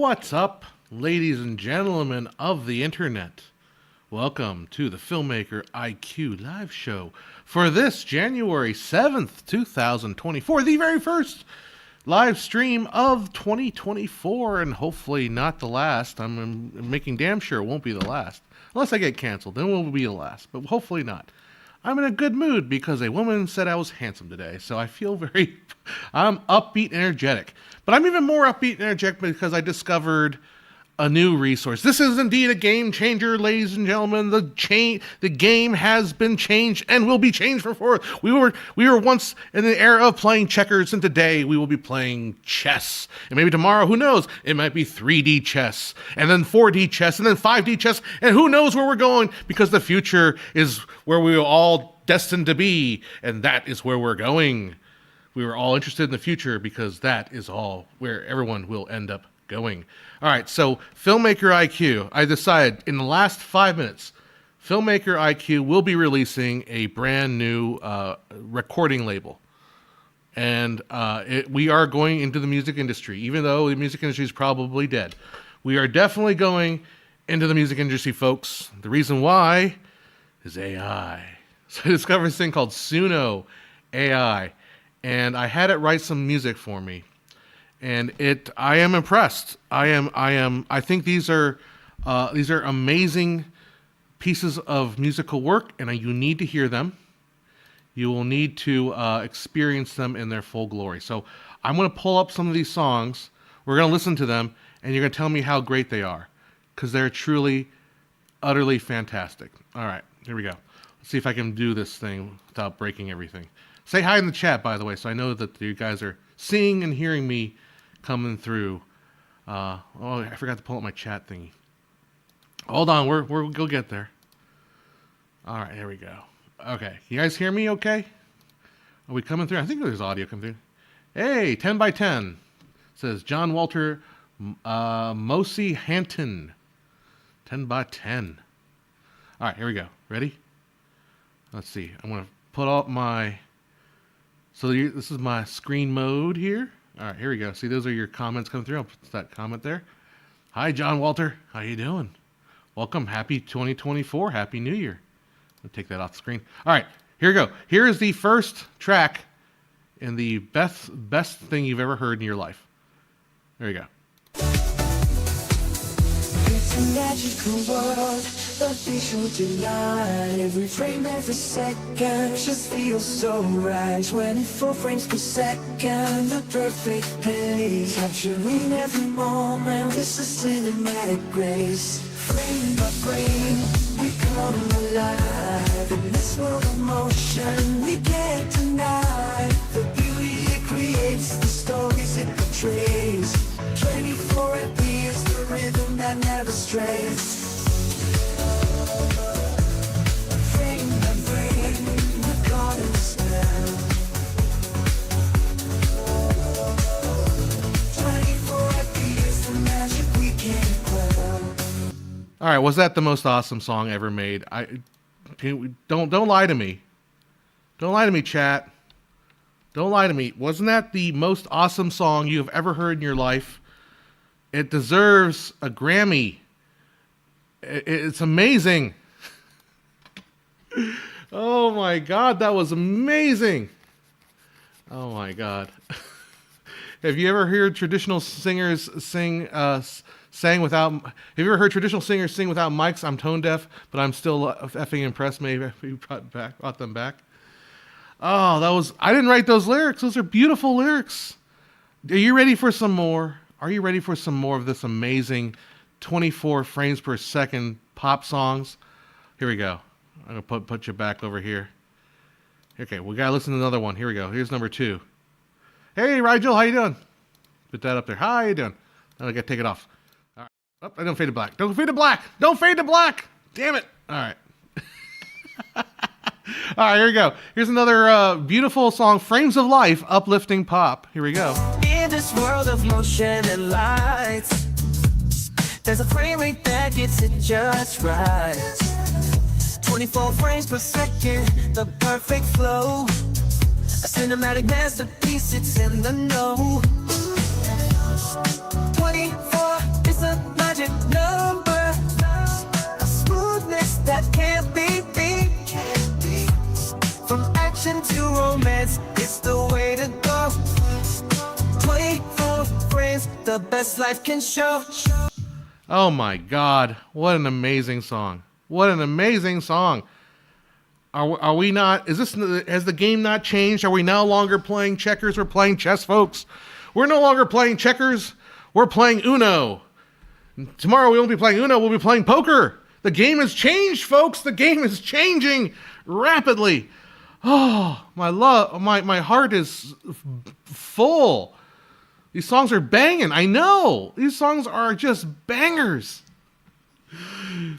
What's up, ladies and gentlemen of the internet? Welcome to the Filmmaker IQ live show for this January 7th, 2024, the very first live stream of 2024, and hopefully not the last. I'm making damn sure it won't be the last. Unless I get canceled, then it will be the last, but hopefully not. I'm in a good mood because a woman said I was handsome today, so I feel I'm upbeat and energetic. But I'm even more upbeat and energetic because I discovered a new resource. This is indeed a game changer, ladies and gentlemen. The game has been changed and will be changed for forth. We were once in the era of playing checkers, and today we will be playing chess. And maybe tomorrow, who knows? It might be 3D chess, and then 4D chess, and then 5D chess, and who knows where we're going, because the future is where we are all destined to be, and that is where we're going. We were all interested in the future because that is all where everyone will end up going. All right, so Filmmaker IQ, I decided in the last 5 minutes, Filmmaker IQ will be releasing a brand new recording label. And we are going into the music industry, even though the music industry is probably dead. We are definitely going into the music industry, folks. The reason why is AI. So I discovered this thing called Suno AI, and I had it write some music for me. And I am impressed. I think these are amazing pieces of musical work, and you need to hear them. You will need to experience them in their full glory. So I'm going to pull up some of these songs. We're going to listen to them, and you're going to tell me how great they are, because they're truly, utterly fantastic. All right, here we go. Let's see if I can do this thing without breaking everything. Say hi in the chat, by the way, so I know that you guys are seeing and hearing me coming through. I forgot to pull up my chat thingy. Hold on, we'll get there. All right, here we go. Okay, you guys hear me okay? Are we coming through? I think there's audio coming through. Hey, 10 by 10 says John Walter Mosi Hanton. 10 by 10. All right, here we go. Ready? Let's see. I'm going to put up my... this is my screen mode here. All right, here we go. See, those are your comments coming through. I'll put that comment there. Hi, John Walter. How you doing? Welcome. Happy 2024. Happy New Year. I'll take that off the screen. All right, here we go. Here is the first track in the best thing you've ever heard in your life. There you go. It's a magical world, the visual delight. Every frame, every second just feels so right. 24 frames per second, the perfect pace. Capturing every moment with a cinematic grace. Frame by frame, we come alive. In this world of motion, we can't deny the beauty it creates, the stories it portrays. 24 appears, the rhythm that never strays. Frame by frame, we're caught in the spell. 24 appears, the magic we can't quell. All right, was that the most awesome song ever made? Don't lie to me. Don't lie to me, chat. Don't lie to me. Wasn't that the most awesome song you have ever heard in your life? It deserves a Grammy. It's amazing. Oh my God, that was amazing. Oh my God. Have you ever heard traditional singers sing without? Have you ever heard traditional singers sing without mics? I'm tone deaf, but I'm still effing impressed. Maybe you brought them back. Oh, I didn't write those lyrics. Those are beautiful lyrics. Are you ready for some more? Are you ready for some more of this amazing 24 frames per second pop songs? Here we go. I'm going to put you back over here. Okay, we got to listen to another one. Here we go. Here's number 2. Hey, Rigel, how you doing? Put that up there. Hi, how you doing? Now I got to take it off. All right. Oh, I don't fade to black. Don't fade to black. Don't fade to black. Damn it. All right. All right, here we go. Here's another beautiful song, Frames of Life, uplifting pop. Here we go. In this world of motion and lights, there's a frame rate that gets it just right. 24 frames per second, the perfect flow. A cinematic masterpiece, it's in the know. 24 into romance, it's the way to go. 24 frames, the best life can show. Oh my God, what an amazing song. What an amazing song. Are we not, has the game not changed? Are we no longer playing checkers? We're playing chess, folks. We're no longer playing checkers. We're playing Uno. Tomorrow we won't be playing Uno, we'll be playing poker. The game has changed, folks. The game is changing rapidly. Oh, my heart is full. These songs are banging. I know. These songs are just bangers.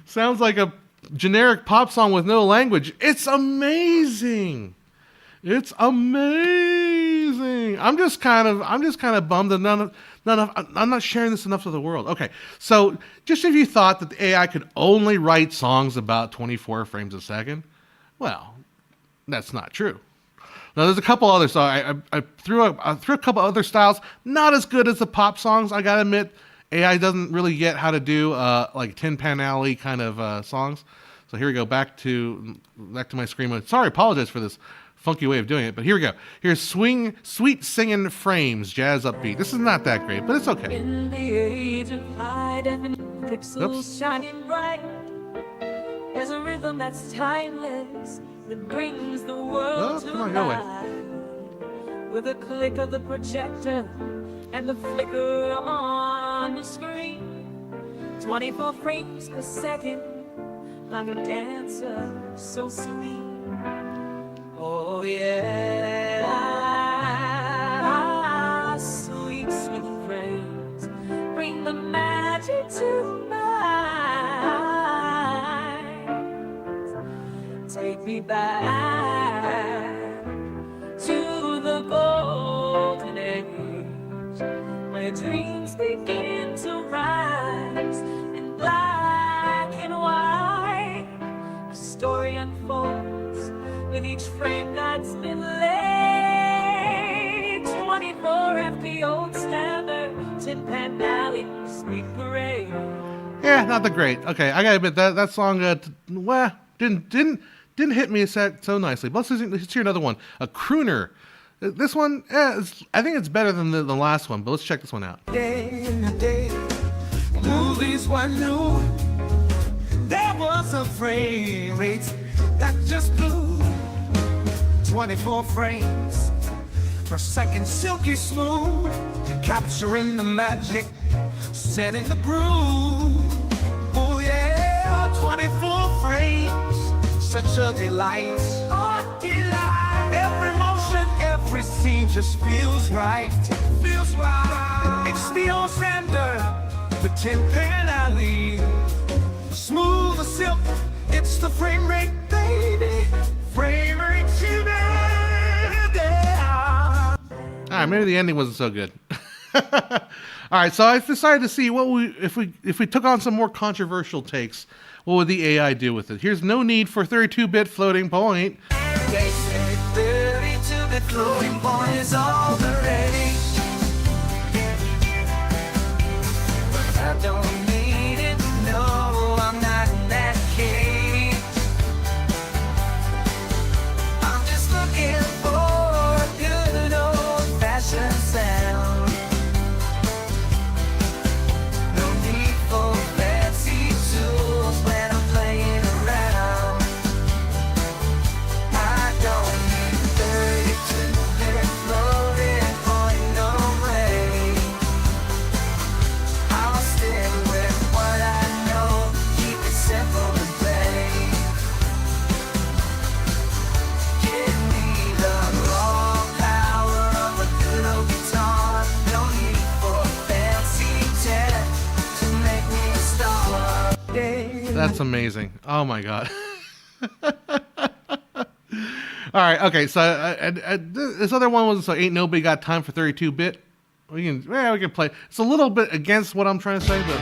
Sounds like a generic pop song with no language. It's amazing. It's amazing. I'm just kind of bummed that I'm not sharing this enough to the world. Okay, so just if you thought that the AI could only write songs about 24 frames a second, well, that's not true. Now, there's a couple other songs. I threw a couple other styles, not as good as the pop songs. I gotta admit, AI doesn't really get how to do like Tin Pan Alley kind of songs. So here we go, back to my screen. Sorry, apologize for this funky way of doing it, but here we go. Here's Sweet Singing Frames, jazz upbeat. This is not that great, but it's okay. In the age of high definition pixels shining bright, there's a rhythm that's timeless that brings the world to life. With a click of the projector and the flicker on the screen, 24 frames per second, like a dancer so sweet. Oh yeah, sweet, sweet frames bring the magic to mind. Take me back to the golden age, where dreams begin to rise in black and white. The story unfolds with each frame that's been laid. 24 FP old standard, Tin Pan Alley, Street Parade. Yeah, not that great. Okay, I gotta admit that song didn't hit me so nicely. But let's hear another one. A crooner. This one, I think it's better than the last one. But let's check this one out. Day in the day, movies were new. There was a frame rate that just blew. 24 frames per second, silky smooth, capturing the magic, setting the groove. Oh yeah, 24 frames, such a delight. Oh, delight. Every motion, every scene just feels right. Feels right. It's the old standard, the Tin Pan Alley. Smooth as silk, it's the frame rate, baby. Frame rate, all right, maybe the ending wasn't so good. All right, so I decided to see if we took on some more controversial takes, what would the AI do with it? Here's No Need for 32-bit Floating Point. They say 32-bit floating point is all the rage. But I don't need it, no, I'm not in that cage. I'm just looking for a good old-fashioned sound. No need for fancy tools when I'm playing around. I don't need 32-bit floating point, no way. I'll stick with what I know, keep it simple and plain. Give me the raw power of a good old guitar. No need for fancy tech to make me a star. That's amazing. Oh my God. All right, okay. So this other one was Ain't Nobody Got Time for 32-bit. We can play. It's a little bit against what I'm trying to say, but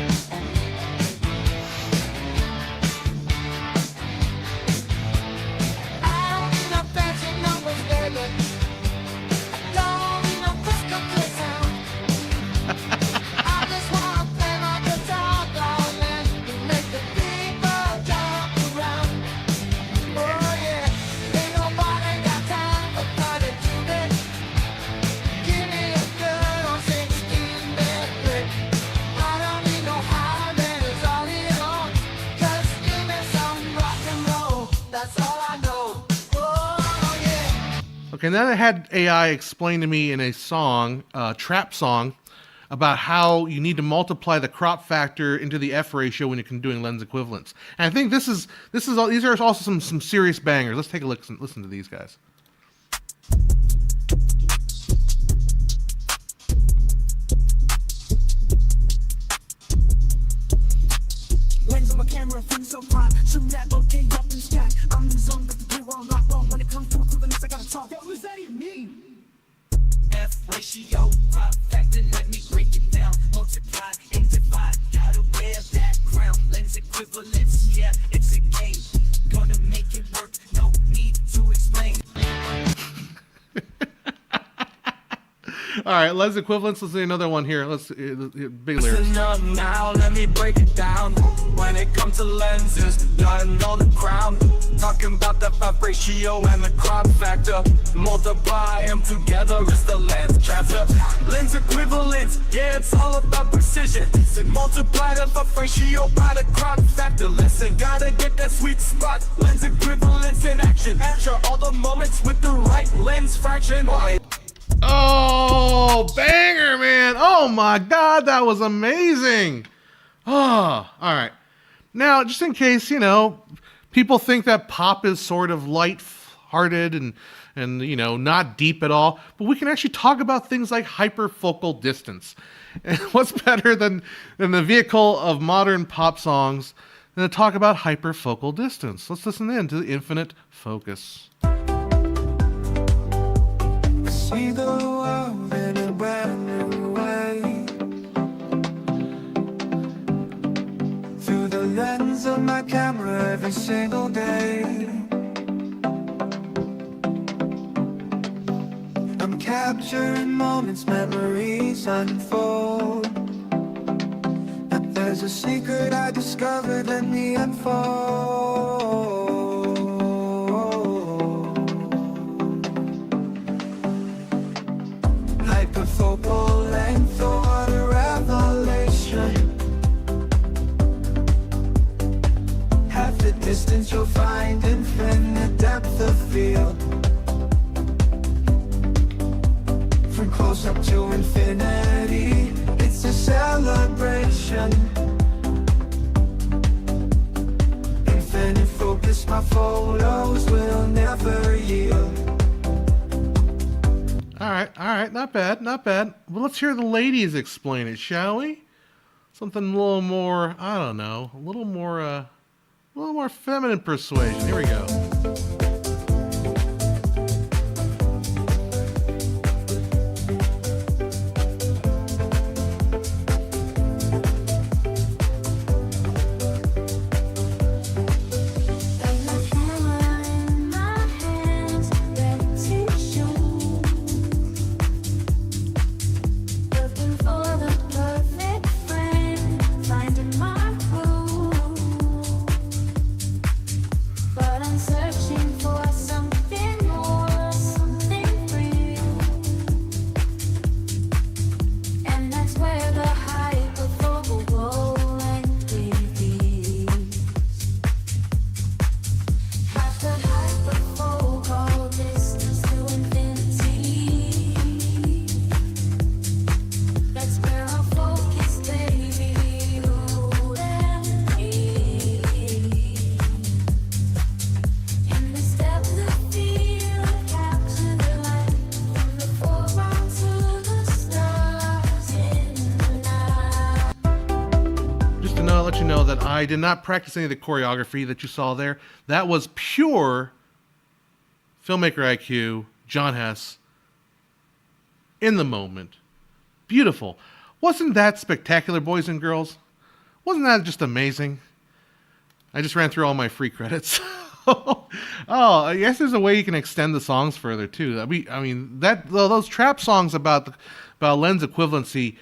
Okay, and then I had AI explain to me in a song, trap song, about how you need to multiply the crop factor into the F ratio when you're doing lens equivalents. And I think these are also some serious bangers. Let's take a listen to these guys. Lens on my camera, things so fine. Zoom that bokeh up in the sky. I'm in the zone, got the blue on lockdown. When it comes to equivalence, I gotta talk. Yo, what does that even mean? F ratio, crop factor, let me break it down. Multiply and divide, gotta wear that crown. Lens equivalence, yeah, it's a game. Gonna make it work, no need to explain. All right, lens equivalents. Let's see another one here. Let's big lyrics. Listen up now, let me break it down. When it comes to lenses, nothing on the ground. Talking about the F ratio and the crop factor. Multiply them together is the lens chapter. Lens equivalence, yeah, it's all about precision. So multiply the F ratio by the crop factor. Listen, gotta get that sweet spot. Lens equivalence in action. Capture all the moments with the right lens fraction. Oh, banger, man. Oh my God, that was amazing. Oh, all right. Now, just in case, people think that pop is sort of light-hearted and not deep at all, but we can actually talk about things like hyperfocal distance. And what's better than the vehicle of modern pop songs than to talk about hyperfocal distance? Let's listen in to the infinite focus. See the world in a brand new way through the lens of my camera every single day. I'm capturing moments, memories unfold. But there's a secret I discovered, let me unfold. Hyperfocal length, oh what a revelation. Half the distance you'll find infinite depth of field. From close up to infinity, it's a celebration. Infinite focus, my photos will never yield. All right, not bad. Well, let's hear the ladies explain it, shall we? Something a little more, I don't know, a little more feminine persuasion. Here we go. Let you know that I did not practice any of the choreography that you saw there. That was pure filmmaker IQ, John Hess, in the moment. Beautiful. Wasn't that spectacular, boys and girls? Wasn't that just amazing? I just ran through all my free credits. Oh, I guess there's a way you can extend the songs further too. I mean those trap songs about lens equivalency.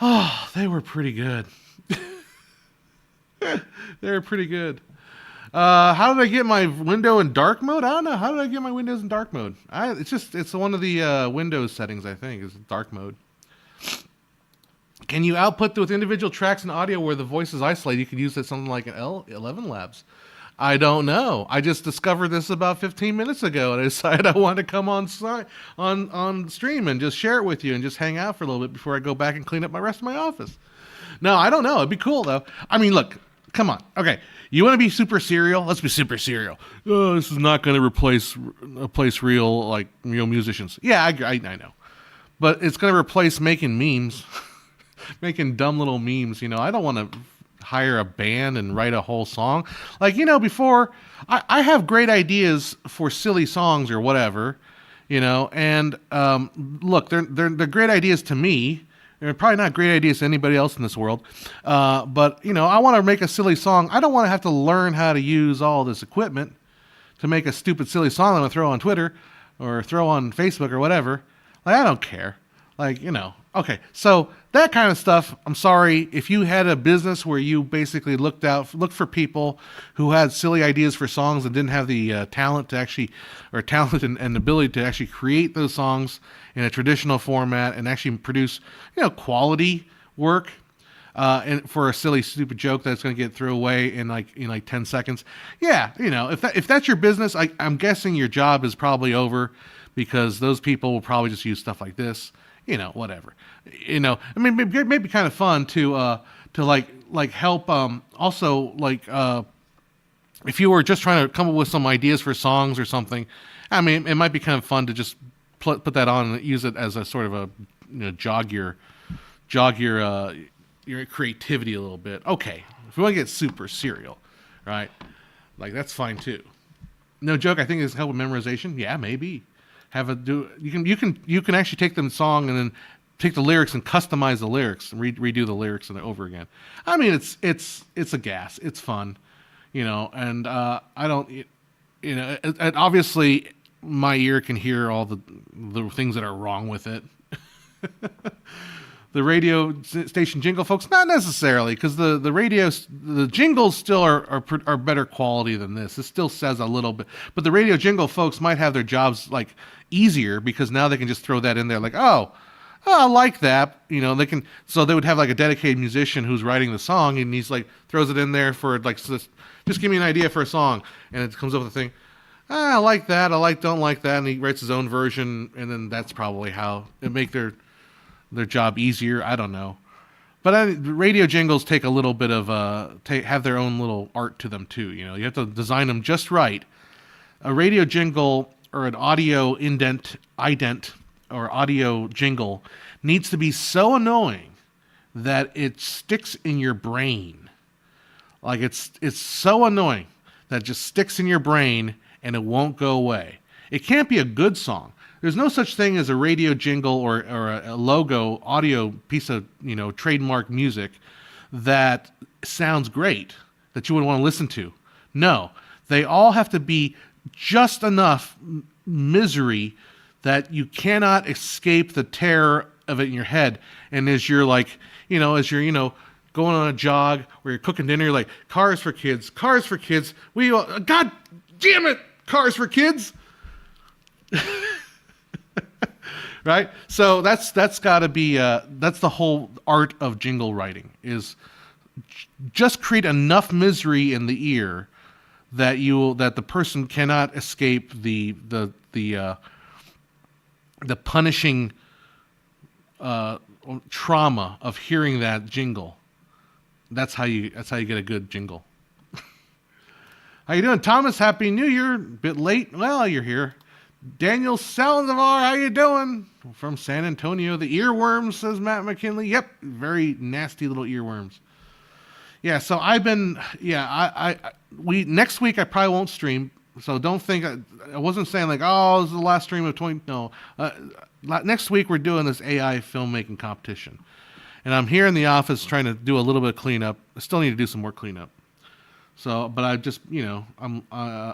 Oh, they were pretty good. They were pretty good. How did I get my window in dark mode? I don't know. How did I get my windows in dark mode? It's one of the Windows settings, I think, is dark mode. Can you output with individual tracks and audio where the voice is isolated? You could use it something like an L11 Labs. I don't know. I just discovered this about 15 minutes ago, and I decided I wanted to come on stream and just share it with you and just hang out for a little bit before I go back and clean up my rest of my office. No, I don't know. It'd be cool though. I mean, look, come on. Okay, you want to be super serial? Let's be super serial. Oh, this is not going to replace real musicians. Yeah, I know, but it's going to replace making memes, making dumb little memes. I don't want to hire a band and write a whole song. Before I have great ideas for silly songs or whatever, and look, they're great ideas to me. They're probably not great ideas to anybody else in this world. But I want to make a silly song. I don't want to have to learn how to use all this equipment to make a stupid, silly song I'm going to throw on Twitter or throw on Facebook or whatever. I don't care. Okay. So that kind of stuff, I'm sorry. If you had a business where you basically looked for people who had silly ideas for songs and didn't have the talent to actually, or talent and ability to actually create those songs in a traditional format and actually produce, quality work, and for a silly, stupid joke that's going to get thrown away in 10 seconds. Yeah. If that's your business, I'm guessing your job is probably over, because those people will probably just use stuff like this, whatever. I mean, maybe kind of fun to help. Also, if you were just trying to come up with some ideas for songs or something, I mean, it might be kind of fun to just put that on and use it as a sort of a jog your creativity a little bit. Okay, if you want to get super serial, right? That's fine too. No joke. I think it's help with memorization. Yeah, maybe. You can actually take the song and then take the lyrics and customize the lyrics and redo the lyrics and over again. I mean, it's a gas. It's fun, and I don't, and obviously my ear can hear all the things that are wrong with it. The radio station jingle folks, not necessarily, because the jingles still are better quality than this. It still says a little bit, but the radio jingle folks might have their jobs easier, because now they can just throw that in there oh, I like that. They can, so they would have a dedicated musician who's writing the song, and he's throws it in there for just give me an idea for a song, and it comes up with a thing. I like that. Don't like that, and he writes his own version, and then that's probably how it make their job easier. I don't know, but radio jingles take a little bit of have their own little art to them too. You have to design them just right. A radio jingle or an audio ident or audio jingle needs to be so annoying that it sticks in your brain. It's so annoying that it just sticks in your brain and it won't go away. It can't be a good song. There's no such thing as a radio jingle or a logo audio piece of trademark music that sounds great that you would want to listen to. No, they all have to be just enough misery that you cannot escape the terror of it in your head. And as you're going on a jog or you're cooking dinner, you're like, cars for kids. God damn it, cars for kids. Right? So that's got to be that's the whole art of jingle writing, is just create enough misery in the ear that the person cannot escape the punishing trauma of hearing that jingle. That's how you get a good jingle. How you doing, Thomas? Happy New Year. A bit late. Well, you're here. Daniel Salazar, how you doing? From San Antonio. The earworms, says Matt McKinley. Yep, very nasty little earworms. Yeah, so I've been, next week I probably won't stream, so don't think, I wasn't saying this is the last stream of 20, no. Next week we're doing this AI filmmaking competition. And I'm here in the office trying to do a little bit of cleanup. I still need to do some more cleanup. So, but I just, my friend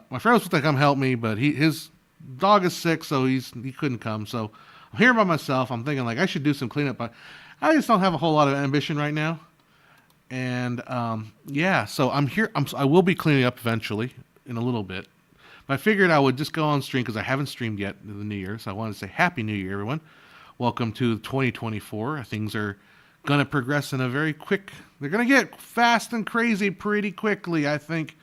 was supposed to come help me, but his dog is sick, so he couldn't come. So I'm here by myself. I'm thinking I should do some cleanup, but I just don't have a whole lot of ambition right now. And so I'm here. I will be cleaning up eventually in a little bit. But I figured I would just go on stream because I haven't streamed yet in the New Year. So I wanted to say Happy New Year, everyone. Welcome to 2024. Things are going to progress in a very quick. They're going to get fast and crazy pretty quickly, I think.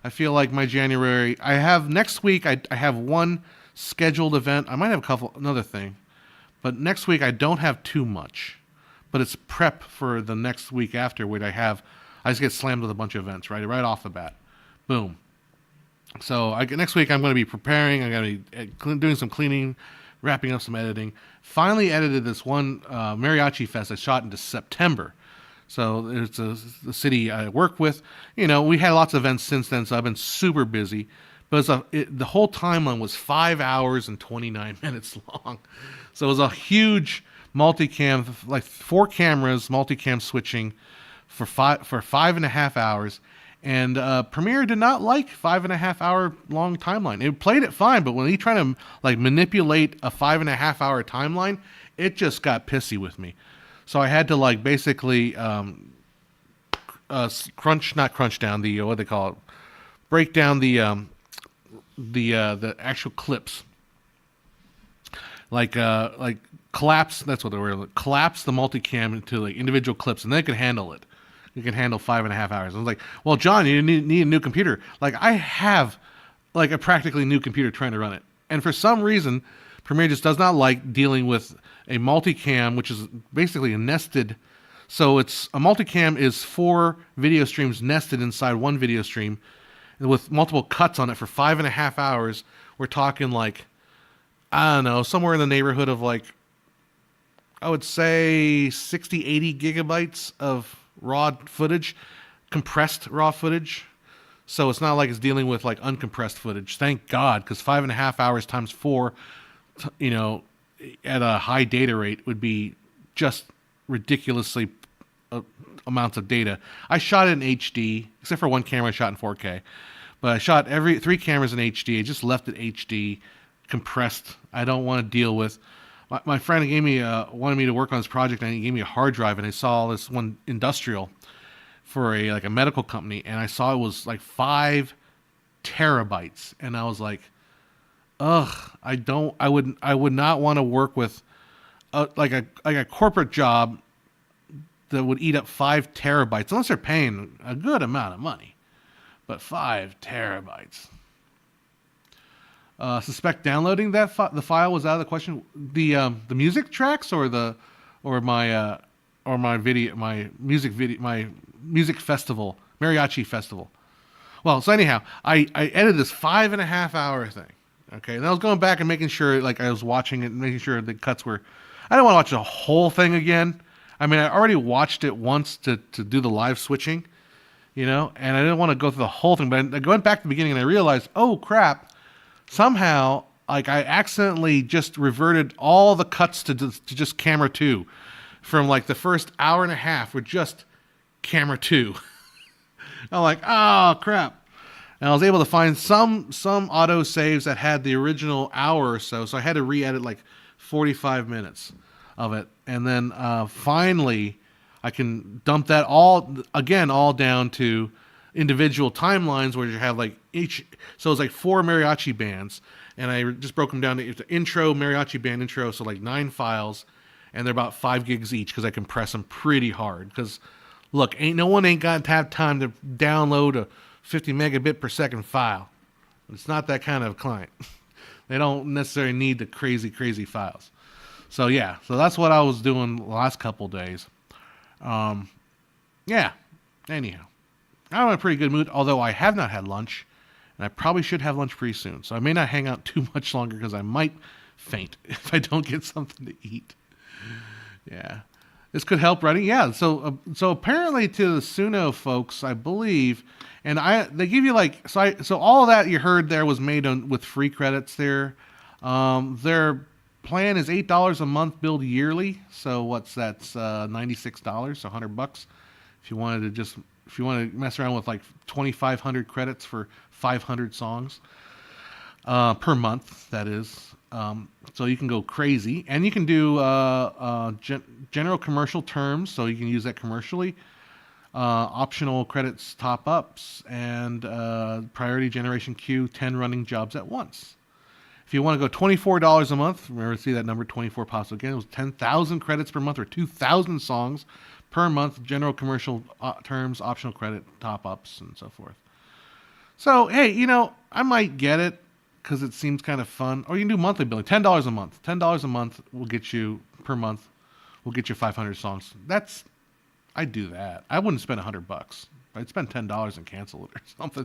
I feel like my January. I have next week. I have one scheduled event. I might have another thing, but next week I don't have too much. But it's prep for the next week after, where I just get slammed with a bunch of events right off the bat, boom. So next week I'm going to be preparing. I'm going to be doing some cleaning, wrapping up some editing. Finally edited this one mariachi fest I shot into September. So it's the city I work with. We had lots of events since then, so I've been super busy. But the whole timeline was 5 hours and 29 minutes long. So it was a huge multicam, like 4 cameras, multicam switching for 5.5 hours. And Premiere did not like 5.5 hour long timeline. It played it fine, but when he tried to manipulate a 5.5 hour timeline, it just got pissy with me. So I had to basically not crunch down the what they call it, break down the actual clips, like collapse. That's what they were. Collapse the multicam into individual clips, and they can handle it. You can handle 5.5 hours. I was like, well, John, you need a new computer. I have a practically new computer trying to run it. And for some reason, Premiere just does not like dealing with a multicam, which is basically a nested. So a multicam is 4 video streams nested inside one video stream with multiple cuts on it for 5.5 hours. We're talking I don't know, somewhere in the neighborhood of I would say 60, 80 gigabytes of raw footage, compressed raw footage. So it's not like it's dealing with uncompressed footage. Thank God, because 5.5 hours times 4, at a high data rate would be just ridiculously amounts of data. I shot it in HD, except for one camera I shot in 4K. But I shot 3 cameras in HD. I just left it HD, compressed. I don't want to deal with. My friend wanted me to work on this project, and he gave me a hard drive, and I saw this one industrial for a medical company, and I saw it was 5 terabytes, and I was like, ugh, I would not want to work with a corporate job that would eat up 5 terabytes, unless they're paying a good amount of money. But 5 terabytes. Suspect downloading the file was out of the question. The music tracks or my music festival, mariachi festival. Well, so anyhow, I edited this 5.5 hour thing. Okay, and I was going back and making sure I was watching it and making sure the cuts were. I don't want to watch the whole thing again. I mean, I already watched it once to do the live switching, and I didn't want to go through the whole thing. But I went back to the beginning and I realized, oh crap. Somehow, I accidentally just reverted all the cuts to just camera 2, from the first hour and a half were just camera 2. I'm like, oh crap! And I was able to find some auto saves that had the original hour or so, so I had to re-edit 45 minutes of it, and then finally I can dump that all down to individual timelines where you have each. So it's 4 mariachi bands, and I just broke them down to the intro, mariachi band intro, so 9 files, and they're about 5 gigs each because I compress them pretty hard. Because look, no one ain't got to have time to download a 50 megabit per second file. It's not that kind of client. They don't necessarily need the crazy files. So yeah, so that's what I was doing the last couple days. Yeah. Anyhow. I'm in a pretty good mood, although I have not had lunch, and I probably should have lunch pretty soon. So I may not hang out too much longer because I might faint if I don't get something to eat. Yeah. This could help writing. Yeah. So apparently to the Suno folks, I believe, and they give you so all of that you heard there was made with free credits there. Their plan is $8 a month billed yearly. So that's $96, so $100 if you wanted to if you want to mess around with 2,500 credits for 500 songs per month, that is. So you can go crazy, and you can do general commercial terms, so you can use that commercially. Optional credits top-ups, and priority generation queue, 10 running jobs at once. If you want to go $24 a month, remember to see that number 24 pops again. It was 10,000 credits per month or 2,000 songs per month, general commercial terms, optional credit top-ups, and so forth. So, hey, I might get it because it seems kind of fun. Or you can do monthly billing, $10 a month. $10 a month will get you per month. Will get you 500 songs. I'd do that. I wouldn't spend $100. I'd spend $10 and cancel it or something.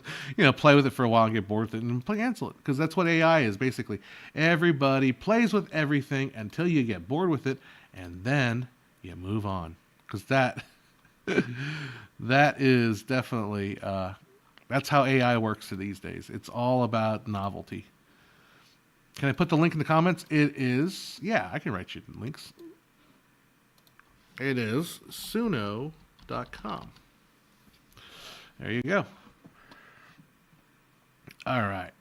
Play with it for a while and get bored with it and cancel it. Because that's what AI is basically. Everybody plays with everything until you get bored with it, and then you move on. Because that is definitely that's how AI works these days. It's all about novelty. Can I put the link in the comments? It is, yeah, I can write you the links. It is suno.com. There you go. All right.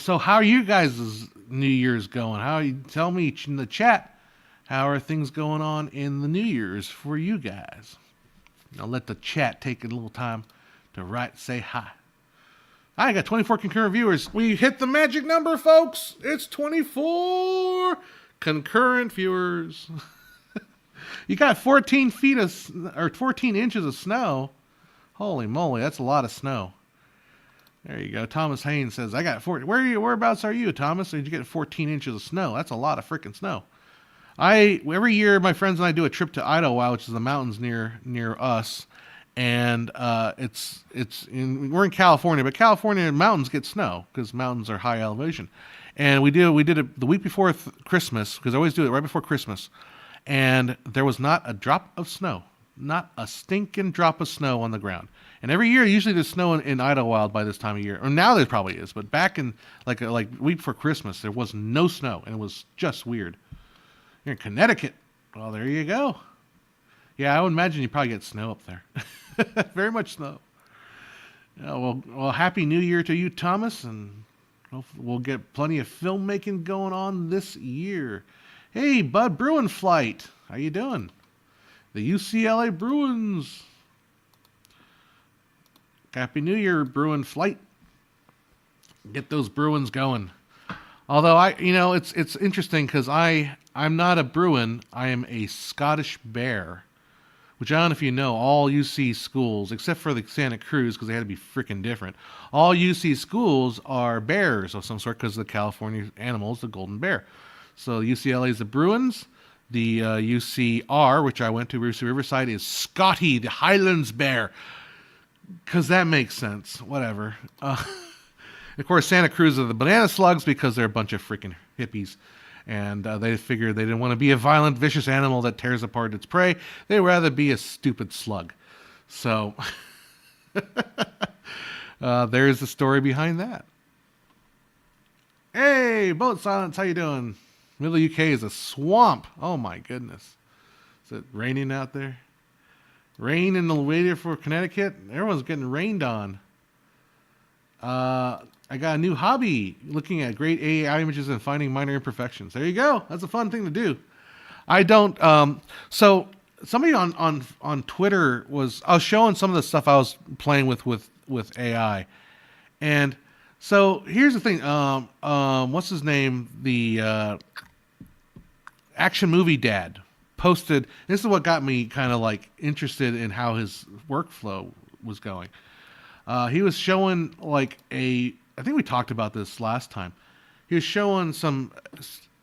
So how are you guys' New Year's going? Tell me in the chat, how are things going on in the New Year's for you guys? I'll let the chat take a little time to say hi. I got 24 concurrent viewers. We hit the magic number, folks. It's 24 concurrent viewers. You got 14 inches of snow. Holy moly, that's a lot of snow. There you go. Thomas Haynes says, I got 40. Whereabouts are you, Thomas? Did you get 14 inches of snow? That's a lot of freaking snow. Every year, my friends and I do a trip to Idyllwild, which is the mountains near us. And we're in California, but California mountains get snow because mountains are high elevation. And we did it the week before Christmas, because I always do it right before Christmas. And there was not a drop of snow, not a stinking drop of snow on the ground. And every year, usually there's snow in Idyllwild by this time of year. Or now there probably is, but back in like week before Christmas, there was no snow, and it was just weird. You're in Connecticut. Well, there you go. Yeah, I would imagine you probably get snow up there. Very much snow. Well, Happy New Year to you, Thomas, and we'll get plenty of filmmaking going on this year. Hey, Bud Bruin Flight. How you doing? The UCLA Bruins. Happy New Year, Bruin Flight. Get those Bruins going. Although it's interesting because I'm not a Bruin. I am a Scottish Bear, which I don't know if you know. All UC schools, except for the Santa Cruz, because they had to be freaking different. All UC schools are bears of some sort because the California animal is the golden bear. So UCLA is the Bruins. The UCR, which I went to, UC Riverside, is Scotty, the Highlands Bear. Because that makes sense. Whatever. Of course, Santa Cruz are the Banana Slugs because they're a bunch of freaking hippies. And they figured they didn't want to be a violent, vicious animal that tears apart its prey. They'd rather be a stupid slug. So there's the story behind that. Hey, Boat Silence, how you doing? Middle UK is a swamp. Oh my goodness. Is it raining out there? Rain in the way for Connecticut? Everyone's getting rained on. I got a new hobby, looking at great AI images and finding minor imperfections. There you go. That's a fun thing to do. I don't. So somebody on Twitter I was showing some of the stuff I was playing with AI, and so here's the thing. What's his name? The Action Movie Dad posted. This is what got me kind of like interested in how his workflow was going. He was showing I think we talked about this last time. He was showing some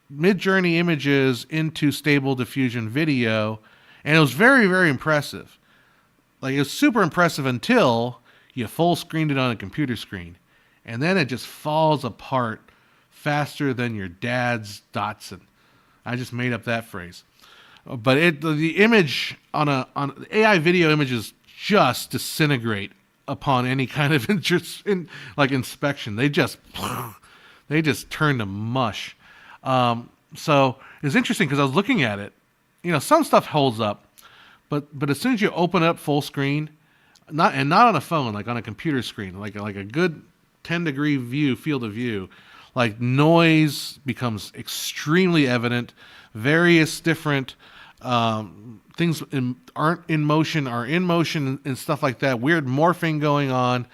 mid-journey images into Stable Diffusion video, and it was very, very impressive. Like, it was super impressive until you full screened it on a computer screen, and then it just falls apart faster than your dad's Datsun. I just made up that phrase. But the image on AI video images just disintegrate upon any kind of inspection. They just turn to mush. So it's interesting because I was looking at it. Some stuff holds up, but as soon as you open up full screen, not on a phone, like on a computer screen, like a good 10-degree field of view, like noise becomes extremely evident. Various different things aren't in motion, are in motion, and stuff like that. Weird morphing going on.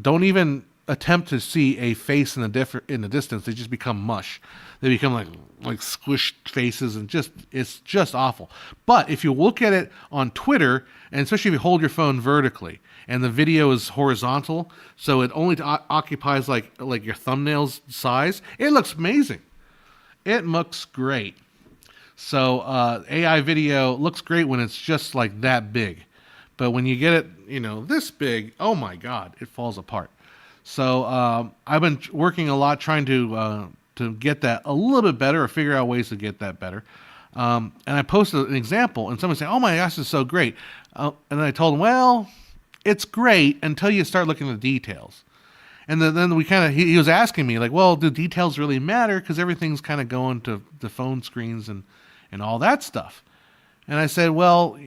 Don't even attempt to see a face in the distance, they just become mush. They become like squished faces, and it's just awful. But if you look at it on Twitter, and especially if you hold your phone vertically and the video is horizontal, so it only occupies like your thumbnail's size, it looks amazing. It looks great. So AI video looks great when it's just like that big. But when you get it, this big, oh my God, it falls apart. So I've been working a lot trying to get that a little bit better, or figure out ways to get that better. And I posted an example, and someone said, "Oh my gosh, this is so great." And then I told them, "Well, it's great until you start looking at the details." And then we he was asking me like, "Well, do details really matter? Because everything's kind of going to the phone screens and all that stuff." And I said, "Well,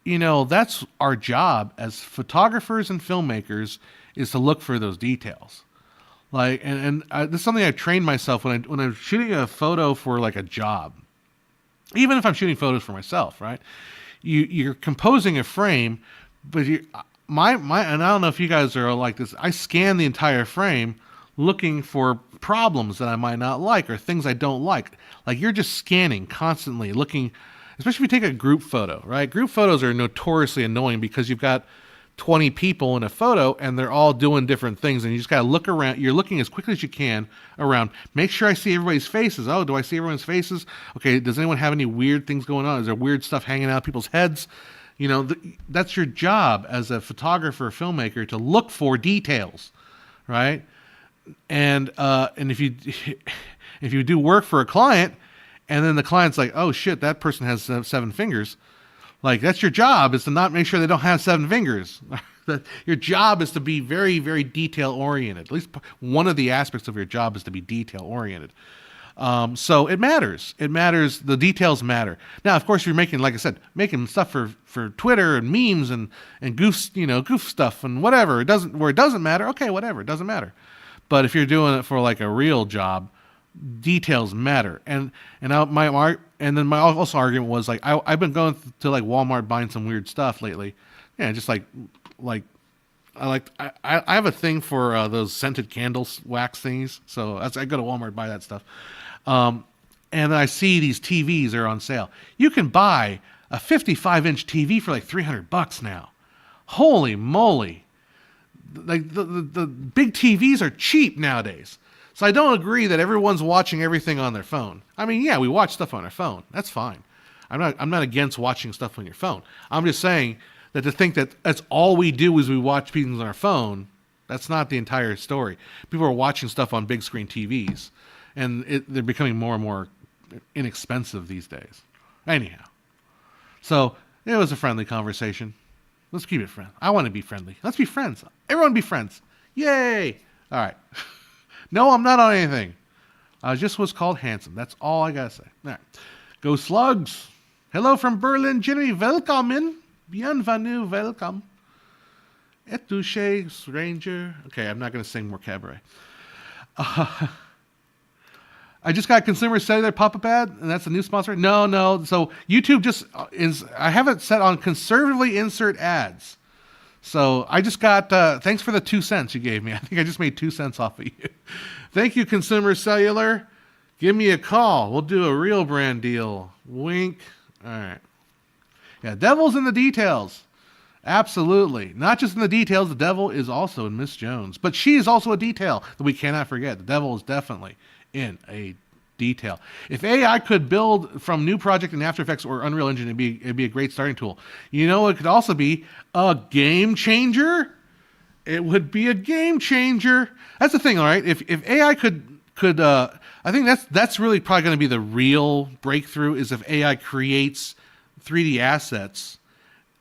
that's our job as photographers and filmmakers, is to look for those details." Like, and this is something I trained myself when I'm shooting a photo for like a job. Even if I'm shooting photos for myself, right? You're composing a frame, but my and I don't know if you guys are like this. I scan the entire frame looking for problems that I might not like, or things I don't like. Like, you're just scanning constantly, looking, especially if you take a group photo, right? Group photos are notoriously annoying because you've got 20 people in a photo and they're all doing different things, and you just got to look around. You're looking as quickly as you can around. Make sure I see everybody's faces. Oh, do I see everyone's faces? Okay, does anyone have any weird things going on? Is there weird stuff hanging out of people's heads? That's your job as a photographer, filmmaker, to look for details, right? And if you do work for a client, and then the client's like, "Oh shit, that person has 7 fingers," like, that's your job, is to not make sure they don't have 7 fingers. Your job is to be very, very detail oriented. At least one of the aspects of your job is to be detail oriented. So it matters. It matters. The details matter. Now, of course, if you're making, like I said, making stuff for Twitter and memes and goof stuff and whatever, where it doesn't matter. Okay, whatever, it doesn't matter. But if you're doing it for like a real job, details matter. And my also argument was like, I've been going to like Walmart buying some weird stuff lately. Yeah, just like I have a thing for those scented candles, wax thingies. So I go to Walmart, buy that stuff. And then I see these TVs are on sale. You can buy a 55-inch TV for like $300 now. Holy moly! Like the big TVs are cheap nowadays. So I don't agree that everyone's watching everything on their phone. I mean, yeah, we watch stuff on our phone. That's fine. I'm not against watching stuff on your phone. I'm just saying that to think that that's all we do is we watch things on our phone, that's not the entire story. People are watching stuff on big screen TVs, and they're becoming more and more inexpensive these days. Anyhow, so it was a friendly conversation. Let's keep it friendly. I want to be friendly. Let's be friends. Everyone be friends. Yay! All right. No, I'm not on anything. I just was called handsome. That's all I gotta say. All right. Go Slugs. Hello from Berlin, Germany. Welcome. Bienvenue. Welcome. Et touché, stranger. Okay, I'm not gonna sing more cabaret. I just got Consumer Cellular pop-up ad, and that's a new sponsor. No. So YouTube just I have it set on conservatively insert ads. So I just got, thanks for the 2 cents you gave me. I think I just made 2 cents off of you. Thank you, Consumer Cellular. Give me a call. We'll do a real brand deal. Wink. All right. Yeah, devil's in the details. Absolutely. Not just in the details. The devil is also in Miss Jones. But she is also a detail that we cannot forget. The devil is definitely in a detail. If AI could build from new project in After Effects or Unreal Engine, it'd be a great starting tool. It could also be a game changer. It would be a game changer. That's the thing, all right? If AI could I think that's really probably going to be the real breakthrough, is if AI creates 3D assets,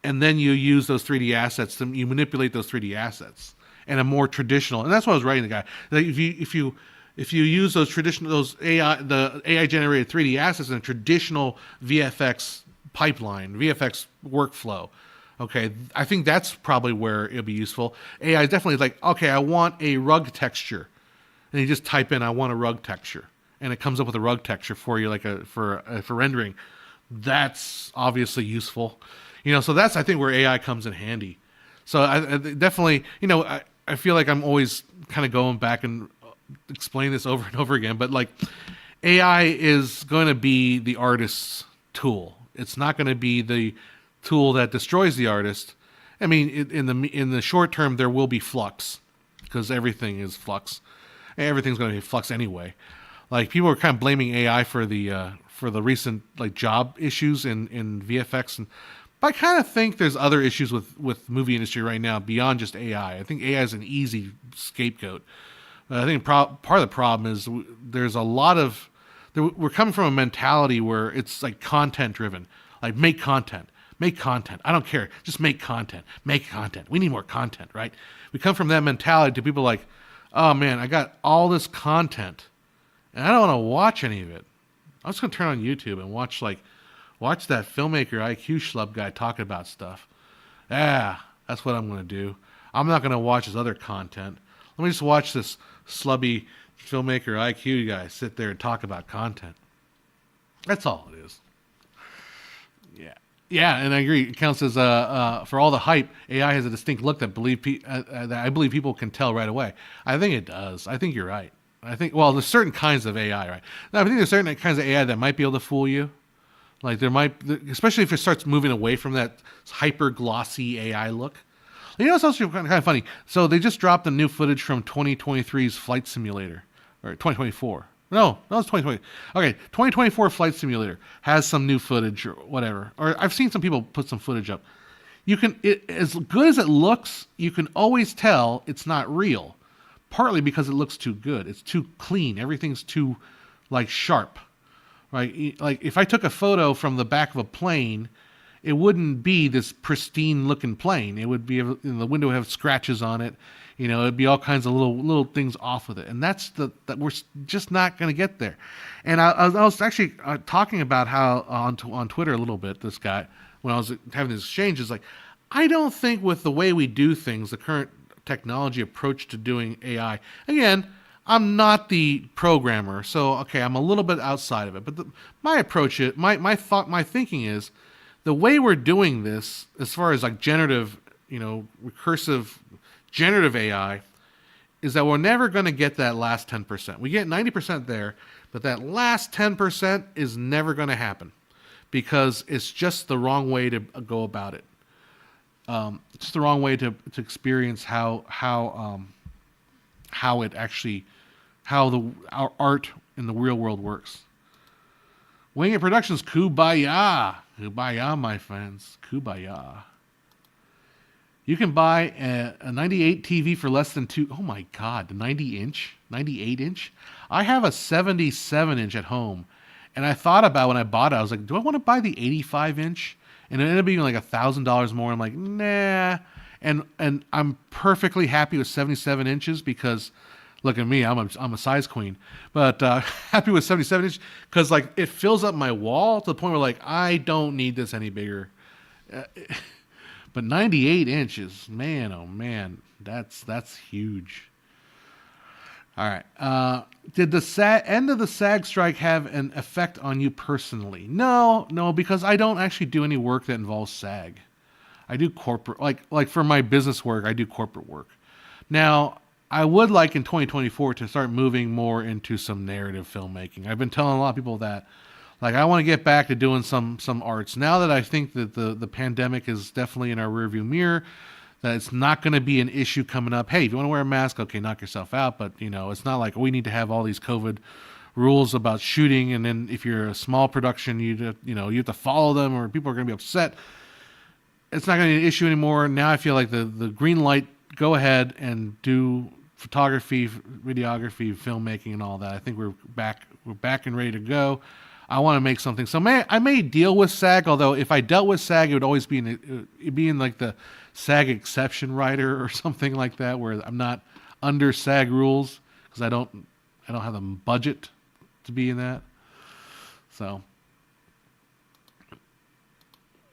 and then you use those 3D assets you manipulate those 3D assets in a more traditional. And that's what I was writing the guy. Like if you use the AI generated 3D assets in a traditional VFX pipeline, VFX workflow, okay, I think that's probably where it'll be useful. AI is definitely like, okay, I want a rug texture, and you just type in, I want a rug texture, and it comes up with a rug texture for you, like for rendering. That's obviously useful, so that's, I think, where AI comes in handy. So I definitely, I feel like I'm always kind of going back and explaining this over and over again, but like AI is going to be the artist's tool. It's not going to be the tool that destroys the artist. I mean, in the short term, there will be flux because everything is flux. Everything's going to be flux anyway. Like people are kind of blaming AI for the recent like job issues in VFX, and but I kind of think there's other issues with movie industry right now beyond just AI. I think AI is an easy scapegoat. I think part of the problem is there's a lot of we're coming from a mentality where it's like content driven, like make content. Make content. I don't care. Just make content. Make content. We need more content, right? We come from that mentality to people like, oh man, I got all this content and I don't want to watch any of it. I'm just going to turn on YouTube and watch that filmmaker IQ schlub guy talking about stuff. Yeah, that's what I'm going to do. I'm not going to watch his other content. Let me just watch this slubby filmmaker IQ guy sit there and talk about content. That's all it is. Yeah. Yeah, and I agree. It counts as for all the hype. AI has a distinct look that I believe people can tell right away. I think it does. I think you're right. There's certain kinds of AI, right? Now, I think there's certain kinds of AI that might be able to fool you. Like especially if it starts moving away from that hyper glossy AI look. You know, it's also kind of funny. So they just dropped the new footage from 2023's Flight Simulator, or 2024. No, it's 2020. Okay, 2024 Flight Simulator has some new footage or whatever. Or I've seen some people put some footage up. As good as it looks, you can always tell it's not real. Partly because it looks too good. It's too clean. Everything's too, like, sharp. Right? Like, if I took a photo from the back of a plane, it wouldn't be this pristine looking plane. It would be, the window would have scratches on it. You know, it'd be all kinds of little things off with it, and that we're just not going to get there. And I was actually talking about how on Twitter a little bit. This guy, when I was having this exchange, is like, I don't think with the way we do things, the current technology approach to doing AI. Again, I'm not the programmer, so okay, I'm a little bit outside of it. But my approach, my thinking is, the way we're doing this, as far as like generative, recursive. Generative AI is that we're never going to get that last 10%. We get 90% there, but that last 10% is never going to happen because it's just the wrong way to go about it. It's just the wrong way to experience how our art in the real world works. Wing It Productions, Kumbaya. Kumbaya, my friends. Kumbaya. You can buy a 98 TV for less than $2. Oh my God, the 98 inch. I have a 77 inch at home, and I thought about when I bought it. I was like, do I want to buy the 85 inch? And it ended up being like $1,000 more. I'm like, nah. And I'm perfectly happy with 77 inches because, look at me, I'm a size queen. But happy with 77 inch because like it fills up my wall to the point where like I don't need this any bigger. But 98 inches, man, oh man, that's huge. All right. Did the end of the SAG strike have an effect on you personally? No, because I don't actually do any work that involves SAG. I do corporate, like for my business work, I do corporate work. Now, I would like in 2024 to start moving more into some narrative filmmaking. I've been telling a lot of people that. Like, I want to get back to doing some arts. Now that I think that the pandemic is definitely in our rearview mirror, that it's not going to be an issue coming up. Hey, if you want to wear a mask, okay, knock yourself out. But, it's not like we need to have all these COVID rules about shooting. And then if you're a small production, you have to follow them or people are going to be upset. It's not going to be an issue anymore. Now I feel like the green light, go ahead and do photography, videography, filmmaking, and all that. I think we're back and ready to go. I want to make something. So I may deal with SAG, although if I dealt with SAG, it would always be in like the SAG exception rider or something like that, where I'm not under SAG rules because I don't have the budget to be in that. So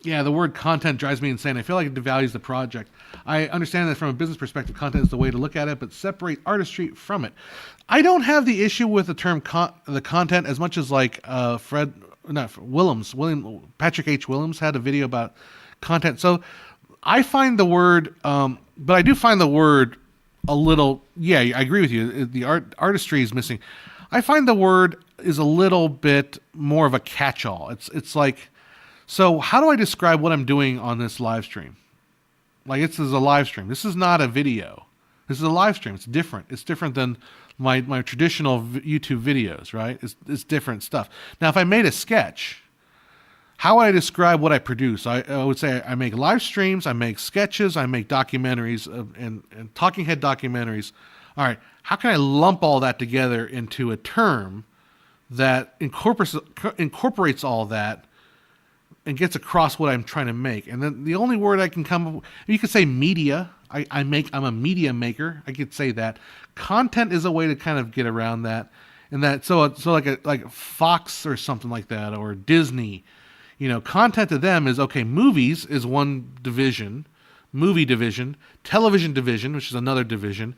yeah, the word content drives me insane. I feel like it devalues the project. I understand that from a business perspective, content is the way to look at it, but separate artistry from it. I don't have the issue with the term the content as much as like Patrick H. Willems had a video about content. So I find the word, but I do find the word a little. Yeah, I agree with you. The artistry is missing. I find the word is a little bit more of a catch-all. It's like, so how do I describe what I'm doing on this live stream? Like, this is a live stream. This is not a video. This is a live stream. It's different. It's different than my traditional YouTube videos, right? It's different stuff. Now, if I made a sketch, how would I describe what I produce? I would say I make live streams, I make sketches, I make documentaries, and talking head documentaries. All right, how can I lump all that together into a term that incorporates all that and gets across what I'm trying to make? And then the only word I can come up with, you could say media. I'm a media maker. I could say that. Content is a way to kind of get around that. And that, so like Fox or something like that, or Disney, content to them is, okay, movies is one division, movie division, television division, which is another division,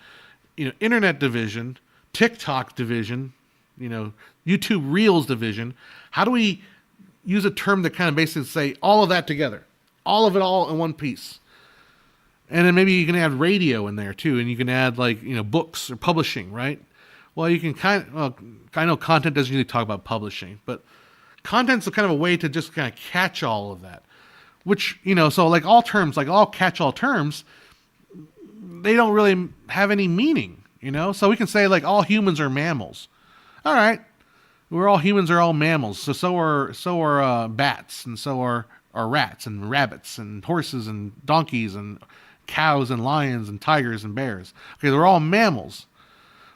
internet division, TikTok division, YouTube Reels division. How do we use a term that kind of basically say all of that together, all of it all in one piece? And then maybe you can add radio in there too, and you can add books or publishing, right? Well, you can I know content doesn't usually talk about publishing, but content's kind of a way to just kind of catch all of that, which, so like all terms, like all catch-all terms, they don't really have any meaning, So we can say like all humans are mammals. All right, humans are all mammals. So are bats, and so are rats and rabbits and horses and donkeys and cows and lions and tigers and bears. Okay, they're all mammals,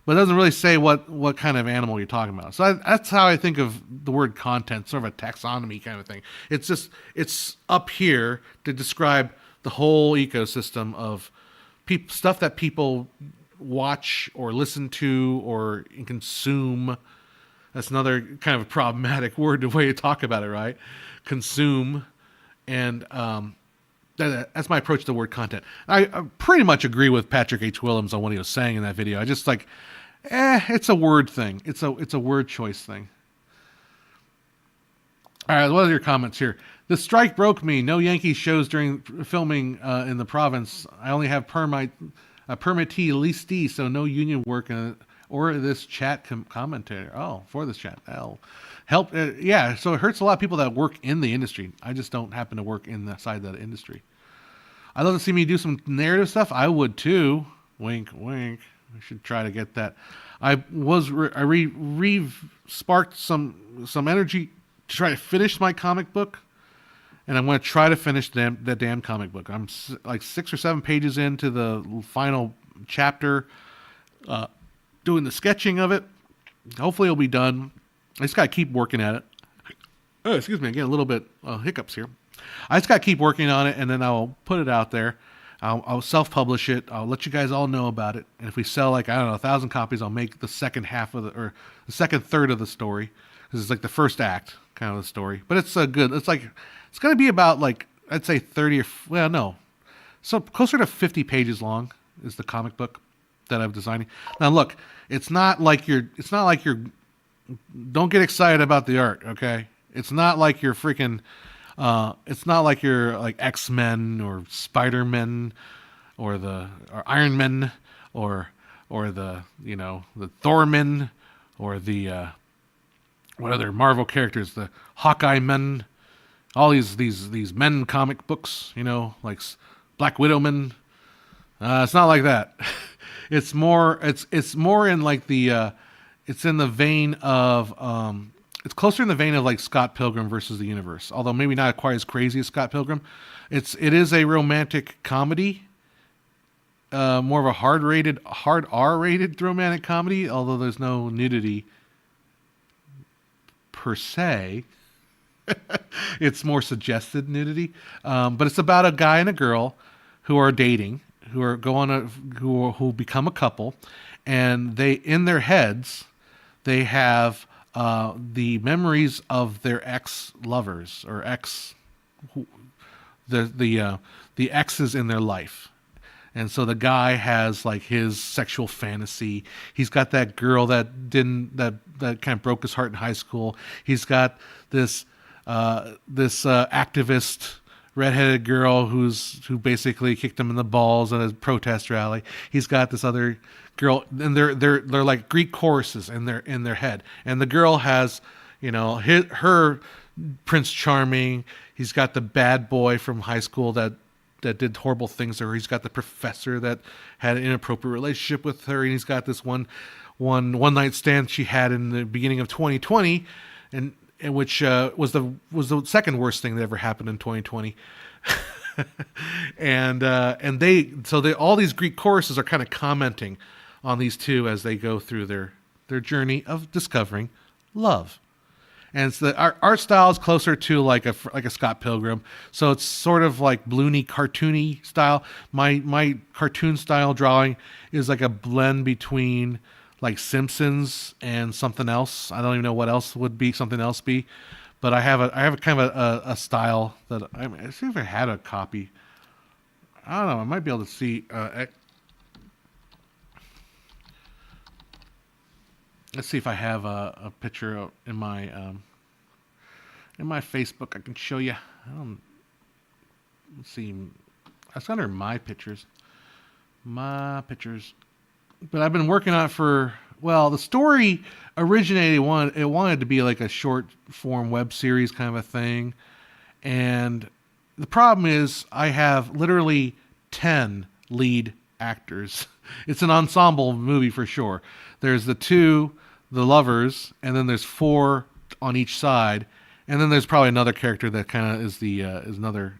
but it doesn't really say what kind of animal you're talking about. So that's how I think of the word content, sort of a taxonomy kind of thing. It's up here to describe the whole ecosystem of stuff that people watch or listen to or consume. That's another kind of problematic word, the way you talk about it, right? Consume. And that's my approach to the word content. I pretty much agree with Patrick H. Willems on what he was saying in that video. I just it's a word thing. It's a word choice thing. All right, what are your comments here? The strike broke me. No Yankee shows during filming in the province. I only have permittee listee, so no union work or this chat commentator. Oh, for this chat. That'll help. Yeah, so it hurts a lot of people that work in the industry. I just don't happen to work in the side of that industry. I'd love to see me do some narrative stuff. I would too. Wink, wink. I should try to get that. I sparked some energy to try to finish my comic book, and I'm going to try to finish that damn comic book. I'm like 6 or 7 pages into the final chapter, doing the sketching of it. Hopefully it'll be done. I just got to keep working at it. Oh, excuse me, I get a little bit hiccups here. I just got to keep working on it, and then I'll put it out there. I'll self-publish it. I'll let you guys all know about it. And if we sell 1,000 copies, I'll make the second half or the second third of the story. This is like the first act kind of the story. But it's good. It's going to be about I'd say 30 so closer to 50 pages long is the comic book that I'm designing. Now look, it's not like you're don't get excited about the art, okay? It's not like you're freaking it's not like you're like X-Men or Spider-Man or Iron Man or the the Thor-Men or the what other Marvel characters, the Hawkeye men, all these men comic books, like Black Widow men. It's not like that. It's more in like the it's in the vein of it's closer in the vein of like Scott Pilgrim versus the Universe, although maybe not quite as crazy as Scott Pilgrim. It is a romantic comedy, more of a hard R-rated romantic comedy, although there's no nudity per se. It's more suggested nudity, but it's about a guy and a girl who are dating, who become a couple, and they in their heads they have the memories of their ex-lovers or the exes in their life. And so the guy has like his sexual fantasy. He's got that girl that kind of broke his heart in high school. He's got this activist redheaded girl who basically kicked him in the balls at a protest rally. He's got this other girl, and they're like Greek choruses in their head. And the girl has, her Prince Charming. He's got the bad boy from high school that did horrible things to her. He's got the professor that had an inappropriate relationship with her, and he's got this one night stand she had in the beginning of 2020, and which was the second worst thing that ever happened in 2020. and all these Greek choruses are kind of commenting on these two as they go through their journey of discovering love. And it's our art style is closer to like a Scott Pilgrim, so it's sort of like balloony, cartoony style. My cartoon style drawing is like a blend between like Simpsons and something else. I don't even know what else would be something else be, but I have a kind of a style that I see if I had a copy. I don't know. I might be able to see. Let's see if I have a picture in my Facebook. I can show you. Let's see. That's under my pictures. My pictures. But I've been working on it the story originated, it wanted to be like a short form web series kind of a thing. And the problem is I have literally 10 lead actors. It's an ensemble movie for sure. There's the lovers, and then there's 4 on each side. And then there's probably another character that kind of is is another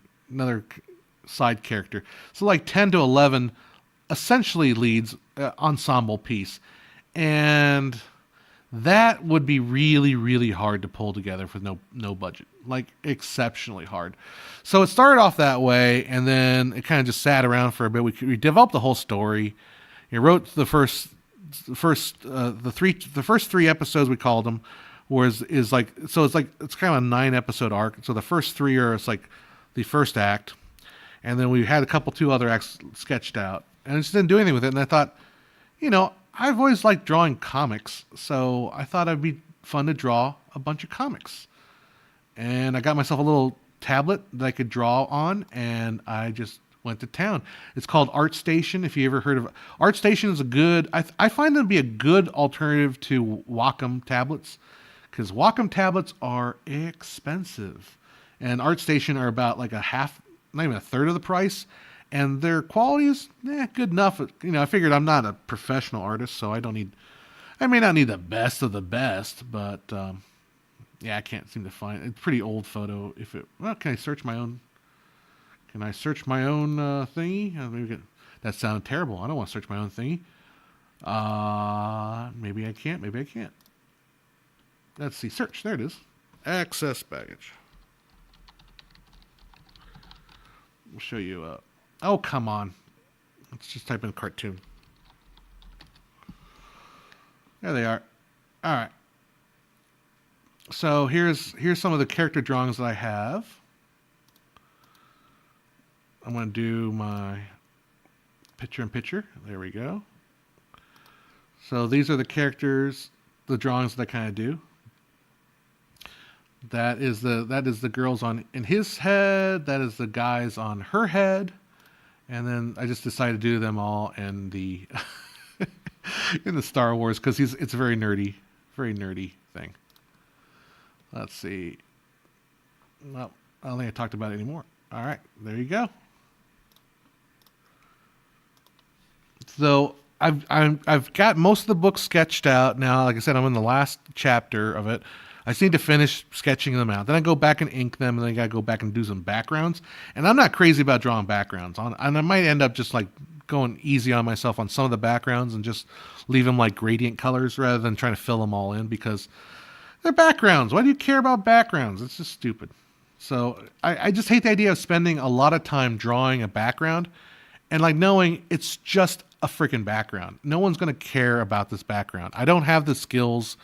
side character. So like 10 to 11 essentially leads ensemble piece, and that would be really, really hard to pull together with no budget, like exceptionally hard. So it started off that way, and then it kind of just sat around for a bit. We developed the whole story. We wrote the first 3 episodes, we called them, it's kind of a 9 episode arc. So the first 3 are it's like the first act, and then we had two other acts sketched out. And I just didn't do anything with it. And I thought, I've always liked drawing comics. So I thought it'd be fun to draw a bunch of comics. And I got myself a little tablet that I could draw on. And I just went to town. It's called ArtStation. If you ever heard of it. ArtStation is I find them to be a good alternative to Wacom tablets. Because Wacom tablets are expensive. And ArtStation are about like not even a third of the price. And their quality is good enough. I figured I'm not a professional artist, so I may not need the best of the best, but I can't seem to find it. It's a pretty old photo. Can I search my own? Can I search my own thingy? That sounded terrible. I don't want to search my own thingy. Maybe I can't. Maybe I can't. Let's see. Search. There it is. Excess baggage. We'll show you. Oh, come on. Let's just type in cartoon. There they are. All right. So here's some of the character drawings that I have. I'm going to do my picture-in-picture. There we go. So these are the characters, the drawings that I kind of do. That is the girls in his head. That is the guys on her head. And then I just decided to do them all in the in the Star Wars because it's a very nerdy thing. Let's see. Well, I don't think I talked about it anymore. All right, there you go. So I've got most of the book sketched out now. Like I said, I'm in the last chapter of it. I just need to finish sketching them out. Then I go back and ink them, and then I gotta go back and do some backgrounds. And I'm not crazy about drawing backgrounds and I might end up just like going easy on myself on some of the backgrounds and just leave them like gradient colors rather than trying to fill them all in because they're backgrounds. Why do you care about backgrounds? It's just stupid. So I just hate the idea of spending a lot of time drawing a background and like knowing it's just a freaking background. No one's gonna care about this background. I don't have the skills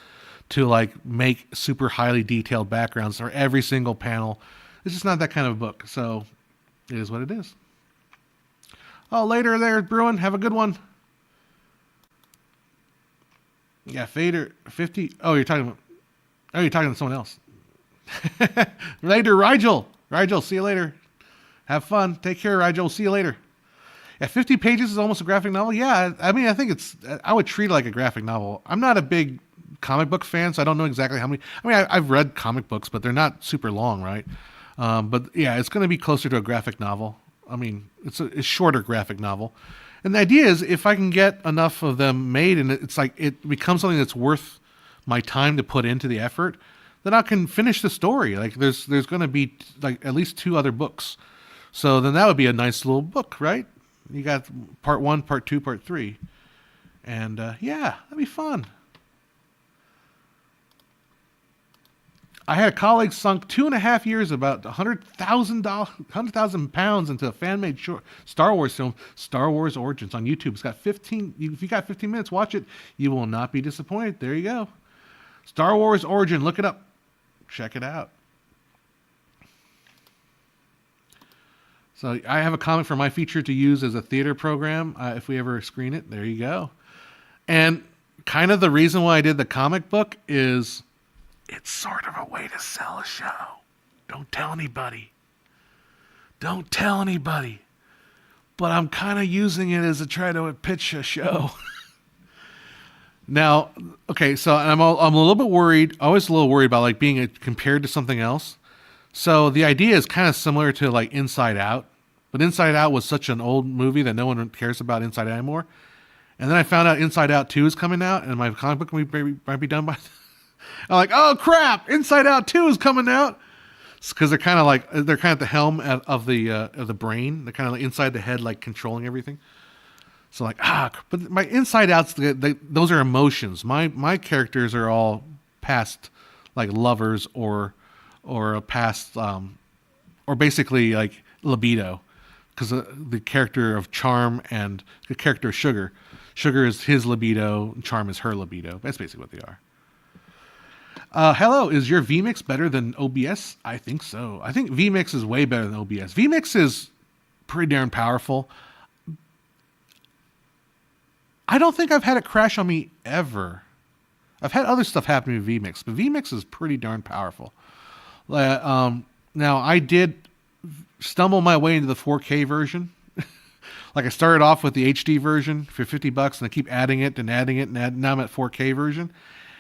to like make super highly detailed backgrounds for every single panel. It's just not that kind of book. So it is what it is. Oh, later there, Bruin. Have a good one. Yeah, Fader 50. Oh, you're talking to someone else. Later, Rigel. See you later. Have fun. Take care, Rigel. We'll see you later. Yeah, 50 pages is almost a graphic novel. Yeah, I mean, I think I would treat it like a graphic novel. I'm not a big comic book fan, so I don't know exactly how many. I mean, I've read comic books, but they're not super long, right? But yeah, it's going to be closer to a graphic novel. I mean, it's a shorter graphic novel. And the idea is if I can get enough of them made and it's like it becomes something that's worth my time to put into the effort, then I can finish the story. Like there's going to be like at least 2 other books. So then that would be a nice little book, right? You got part 1, part 2, part 3. And yeah, that'd be fun. I had a colleague sunk 2.5 years, about £100,000 into a fan-made short Star Wars film, Star Wars Origins, on YouTube. It's got 15. If you got 15 minutes, watch it. You will not be disappointed. There you go. Star Wars Origin. Look it up. Check it out. So I have a comic for my feature to use as a theater program if we ever screen it. There you go. And kind of the reason why I did the comic book is it's sort of a way to sell a show. Don't tell anybody. Don't tell anybody. But I'm kind of using it as a try to pitch a show. Now, okay, so I'm a little bit worried. Always a little worried about like being compared to something else. So the idea is kind of similar to like Inside Out. But Inside Out was such an old movie that no one cares about Inside Out anymore. And then I found out Inside Out 2 is coming out, and my comic book might be done by I'm like, oh crap! Inside Out 2 is coming out, because they're kind of at the helm of the brain. They're kind of like inside the head, like controlling everything. So like but my Inside Outs, those are emotions. My characters are all past like lovers or a past or basically like libido, because the character of Charm and the character of Sugar is his libido, and Charm is her libido. That's basically what they are. Hello, is your vMix better than OBS? I think so. I think vMix is way better than OBS. vMix is pretty darn powerful. I don't think I've had it crash on me ever. I've had other stuff happen with vMix, but vMix is pretty darn powerful. Now, I did stumble my way into the 4K version. Like I started off with the HD version for $50, and I keep adding it, and now I'm at 4K version.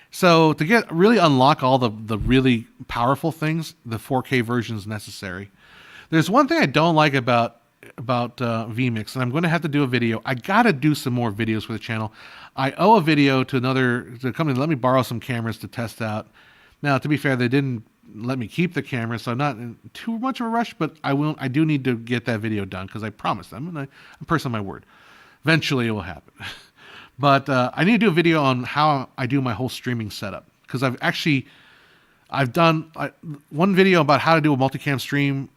So to really unlock all the really powerful things, the 4K version is necessary. There's one thing I don't like about vMix, and I'm going to have to do a video. I got to do some more videos for the channel. I owe a video to a company that let me borrow some cameras to test out. Now, to be fair, they didn't let me keep the camera, so I'm not in too much of a rush, but I do need to get that video done because I promised them, and I'm a person of my word. Eventually it will happen. But I need to do a video on how I do my whole streaming setup, because I've done one video about how to do a multicam stream.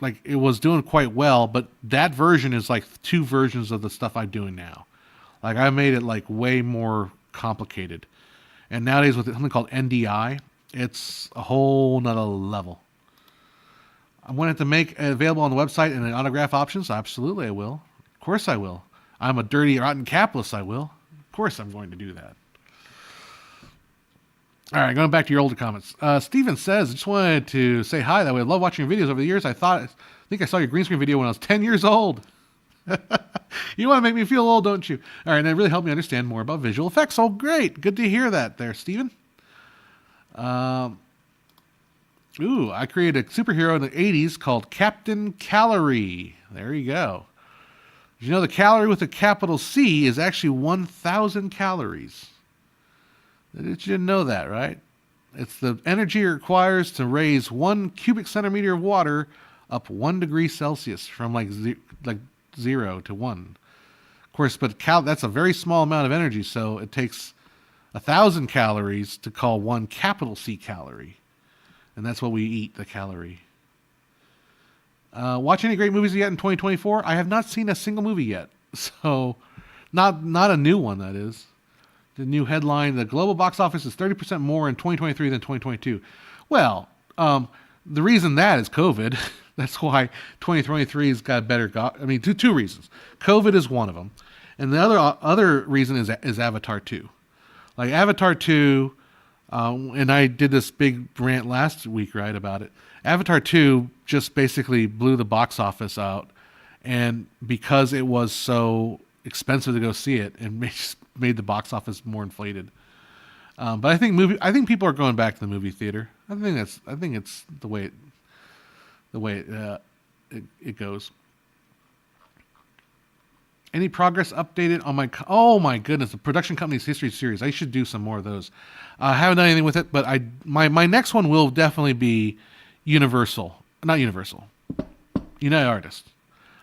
Like it was doing quite well, but that version is like 2 versions of the stuff I'm doing now. Like I made it like way more complicated. And nowadays with something called NDI, it's a whole nother level. I wanted to make it available on the website and the autograph options. Absolutely, I will. Of course I will. I'm a dirty, rotten capitalist, I will. Of course I'm going to do that. All right, going back to your older comments. Steven says, I just wanted to say hi. That way, I love watching your videos over the years. I think I saw your green screen video when I was 10 years old. You want to make me feel old, don't you? All right, and it really helped me understand more about visual effects. Oh, great. Good to hear that there, Steven. I created a superhero in the 80s called Captain Calorie. There you go. Did you know the calorie with a capital C is actually 1,000 calories? You didn't know that, right? It's the energy it requires to raise 1 cubic centimeter of water up 1 degree Celsius from like 0 to 1. Of course, but that's a very small amount of energy, so it takes 1,000 calories to call 1 capital C calorie. And that's what we eat, the calorie. Watch any great movies yet in 2024? I have not seen a single movie yet. So, not a new one, that is. The new headline, the global box office is 30% more in 2023 than 2022. Well, the reason that is COVID. That's why 2023's got better. Two reasons. COVID is one of them. And the other reason is Avatar 2. Like Avatar 2, and I did this big rant last week, right, about it. Avatar 2 just basically blew the box office out, and because it was so expensive to go see it, it made the box office more inflated. But I think people are going back to the movie theater. I think it's the way it goes. Any progress updated on oh my goodness, the production company's history series. I should do some more of those. I haven't done anything with it, but my next one will definitely be United Artists.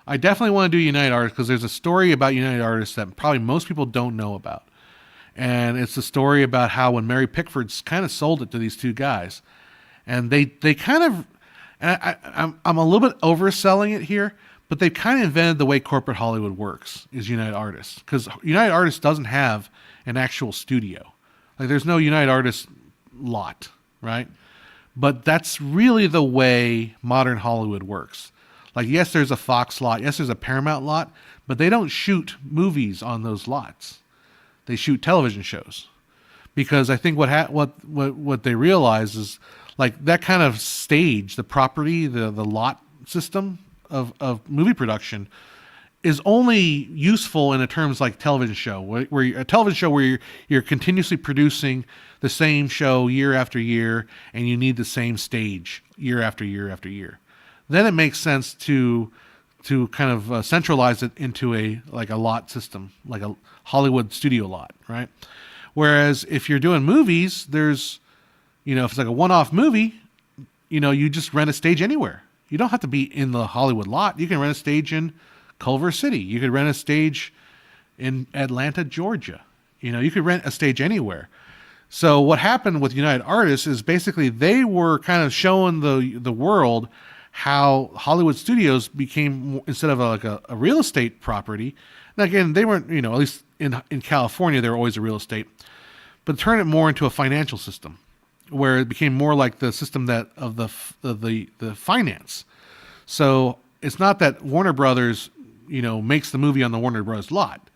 I definitely want to do United Artists because there's a story about United Artists that probably most people don't know about. And it's the story about how when Mary Pickford kind of sold it to these two guys, and they kind of, and I'm a little bit overselling it here, but they kind of invented the way corporate Hollywood works is United Artists, because United Artists doesn't have an actual studio. Like there's no United Artists lot, right? But that's really the way modern Hollywood works. Like, yes, there's a Fox lot, yes, there's a Paramount lot, but they don't shoot movies on those lots. They shoot television shows, because I think what they realize is like that kind of stage, the property, the lot system of movie production is only useful in a terms like television show, where a television show where you're continuously producing the same show year after year, and you need the same stage year after year after year. Then it makes sense to kind of centralize it into a lot system, like a Hollywood studio lot, right? Whereas if you're doing movies, there's, if it's like a one-off movie, you just rent a stage anywhere. You don't have to be in the Hollywood lot. You can rent a stage in Culver City. You could rent a stage in Atlanta, Georgia. You could rent a stage anywhere. So what happened with United Artists is basically they were kind of showing the world how Hollywood studios became, instead of a real estate property. Now again, they weren't, at least in California, they were always a real estate, but turn it more into a financial system, where it became more like the system of the finance. So it's not that Warner Brothers, makes the movie on the Warner Brothers lot.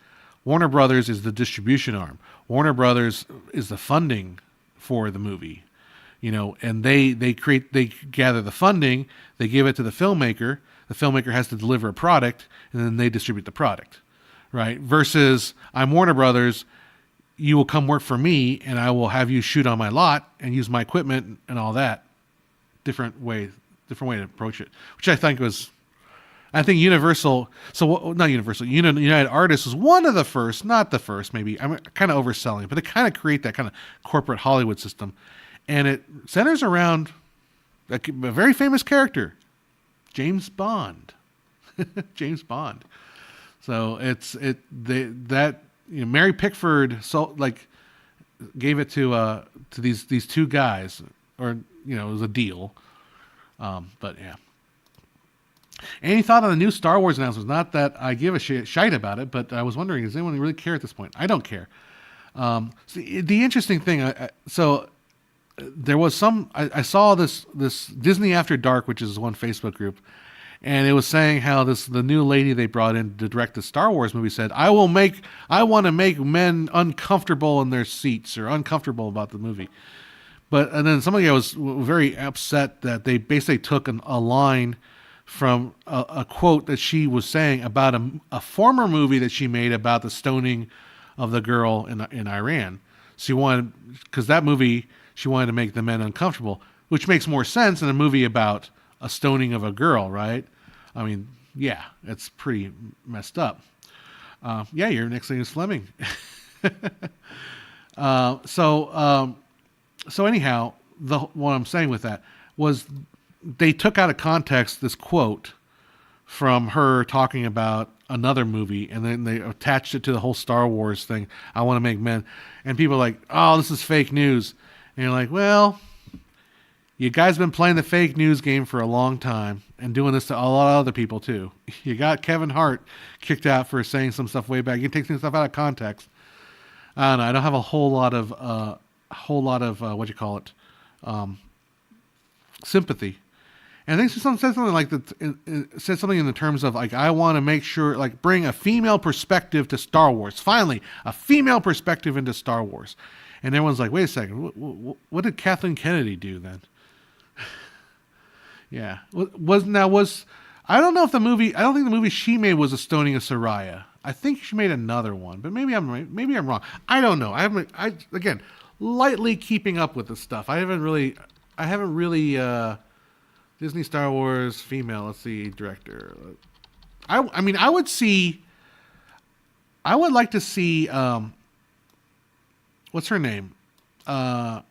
Warner Brothers is the distribution arm. Warner Brothers is the funding for the movie, and they gather the funding, they give it to the filmmaker. The filmmaker has to deliver a product, and then they distribute the product, right? Versus I'm Warner Brothers, you will come work for me, and I will have you shoot on my lot and use my equipment and all that. Different way to approach it, which I think United Artists was one of the first, not the first, maybe. I'm kind of overselling it, but they kind of create that kind of corporate Hollywood system. And it centers around a very famous character, James Bond. James Bond. So Mary Pickford gave it to these two guys, or it was a deal. But yeah. Any thought on the new Star Wars announcements? Not that I give a shite about it, but I was wondering, does anyone really care at this point? I don't care. So the interesting thing, there was I saw this Disney After Dark, which is one Facebook group, and it was saying how the new lady they brought in to direct the Star Wars movie said, I want to make men uncomfortable in their seats, or uncomfortable about the movie. And then somebody was very upset that they basically took a line from a quote that she was saying about a former movie that she made about the stoning of the girl in Iran. She wanted, because that movie, she wanted to make the men uncomfortable, which makes more sense in a movie about a stoning of a girl, right? I mean, yeah, it's pretty messed up. Yeah, your next thing is Fleming. So anyhow, what I'm saying with that was they took out of context this quote from her talking about another movie, and then they attached it to the whole Star Wars thing. I want to make men. And people are like, oh, this is fake news. And you're like, well, you guys have been playing the fake news game for a long time and doing this to a lot of other people too. You got Kevin Hart kicked out for saying some stuff way back. You can take some stuff out of context. I don't know. I don't have a whole lot of sympathy. And I think someone said something like that. Said something in the terms of like, I want to make sure, like, bring a female perspective to Star Wars. Finally, a female perspective into Star Wars. And everyone's like, wait a second, what did Kathleen Kennedy do then? Yeah. Was I don't know if the movie. I don't think the movie she made was A Stoning of Soraya. I think she made another one, but maybe I'm right. Maybe I'm wrong. I don't know. I haven't. I again lightly keeping up with this stuff. I haven't really. Disney Star Wars female. Let's see, director. I mean, I would see. I would like to see. What's her name? Greta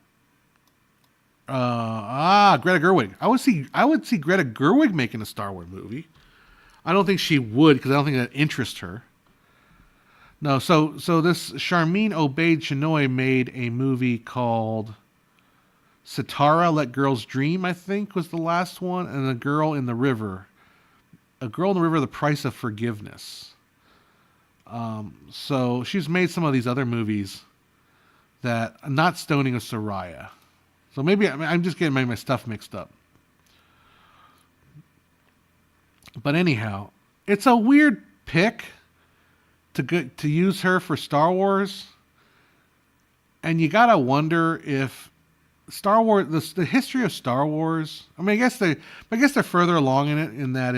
Gerwig. I would see Greta Gerwig making a Star Wars movie. I don't think she would because I don't think that interests her. No, so this Charmine Obaid Chinoy made a movie called Sitara, Let Girls Dream, I think was the last one, and A Girl in the River. A Girl in the River, The Price of Forgiveness. So she's made some of these other movies that, not Stoning of Soraya. So maybe I'm just getting my stuff mixed up. But anyhow, it's a weird pick to use her for Star Wars. And you gotta wonder if Star Wars, the history of Star Wars. I mean, I guess they're further along in it in that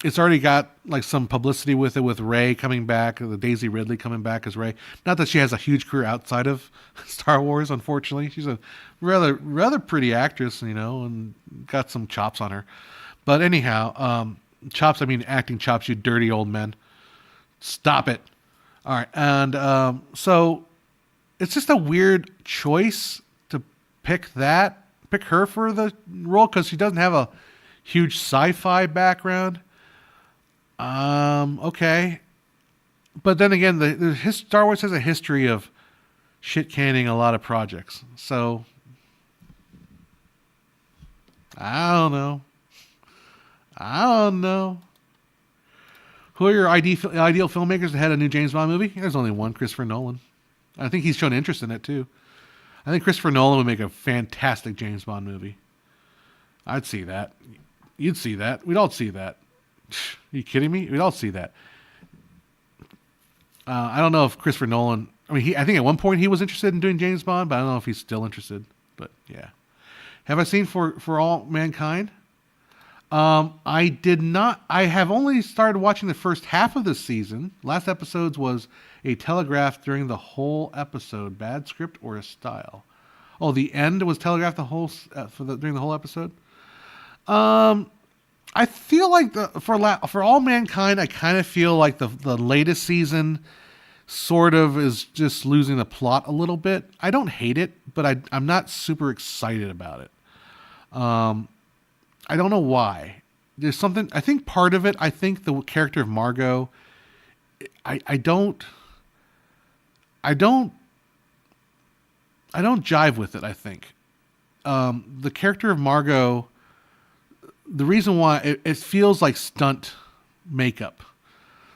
it's already got like some publicity with it, with Rey coming back, the Daisy Ridley coming back as Rey. Not that she has a huge career outside of Star Wars, unfortunately. She's a rather pretty actress, and got some chops on her. But anyhow, chops, I mean acting chops, you dirty old men. Stop it. All right. And so it's just a weird choice to pick her for the role because she doesn't have a huge sci-fi background. Okay. But then again, Star Wars has a history of shit canning a lot of projects. So I don't know. Who are your ideal filmmakers to head a new James Bond movie? There's only one, Christopher Nolan. I think he's shown interest in it too. I think Christopher Nolan would make a fantastic James Bond movie. I'd see that. You'd see that. We'd all see that. Are you kidding me? We'd all see that. I don't know if Christopher Nolan. I mean, I think at one point he was interested in doing James Bond, but I don't know if he's still interested. But yeah, have I seen For All Mankind? I did not. I have only started watching the first half of the season. Last episodes was a telegraph during the whole episode. Bad script or a style? Oh, the end was telegraphed during the whole episode. I feel like For All Mankind, I kind of feel like the latest season sort of is just losing the plot a little bit. I don't hate it, but I'm not super excited about it. I don't know why. There's something. I think part of it. I think the character of Margot. I don't jive with it. I think the character of Margot. The reason why it feels like stunt makeup.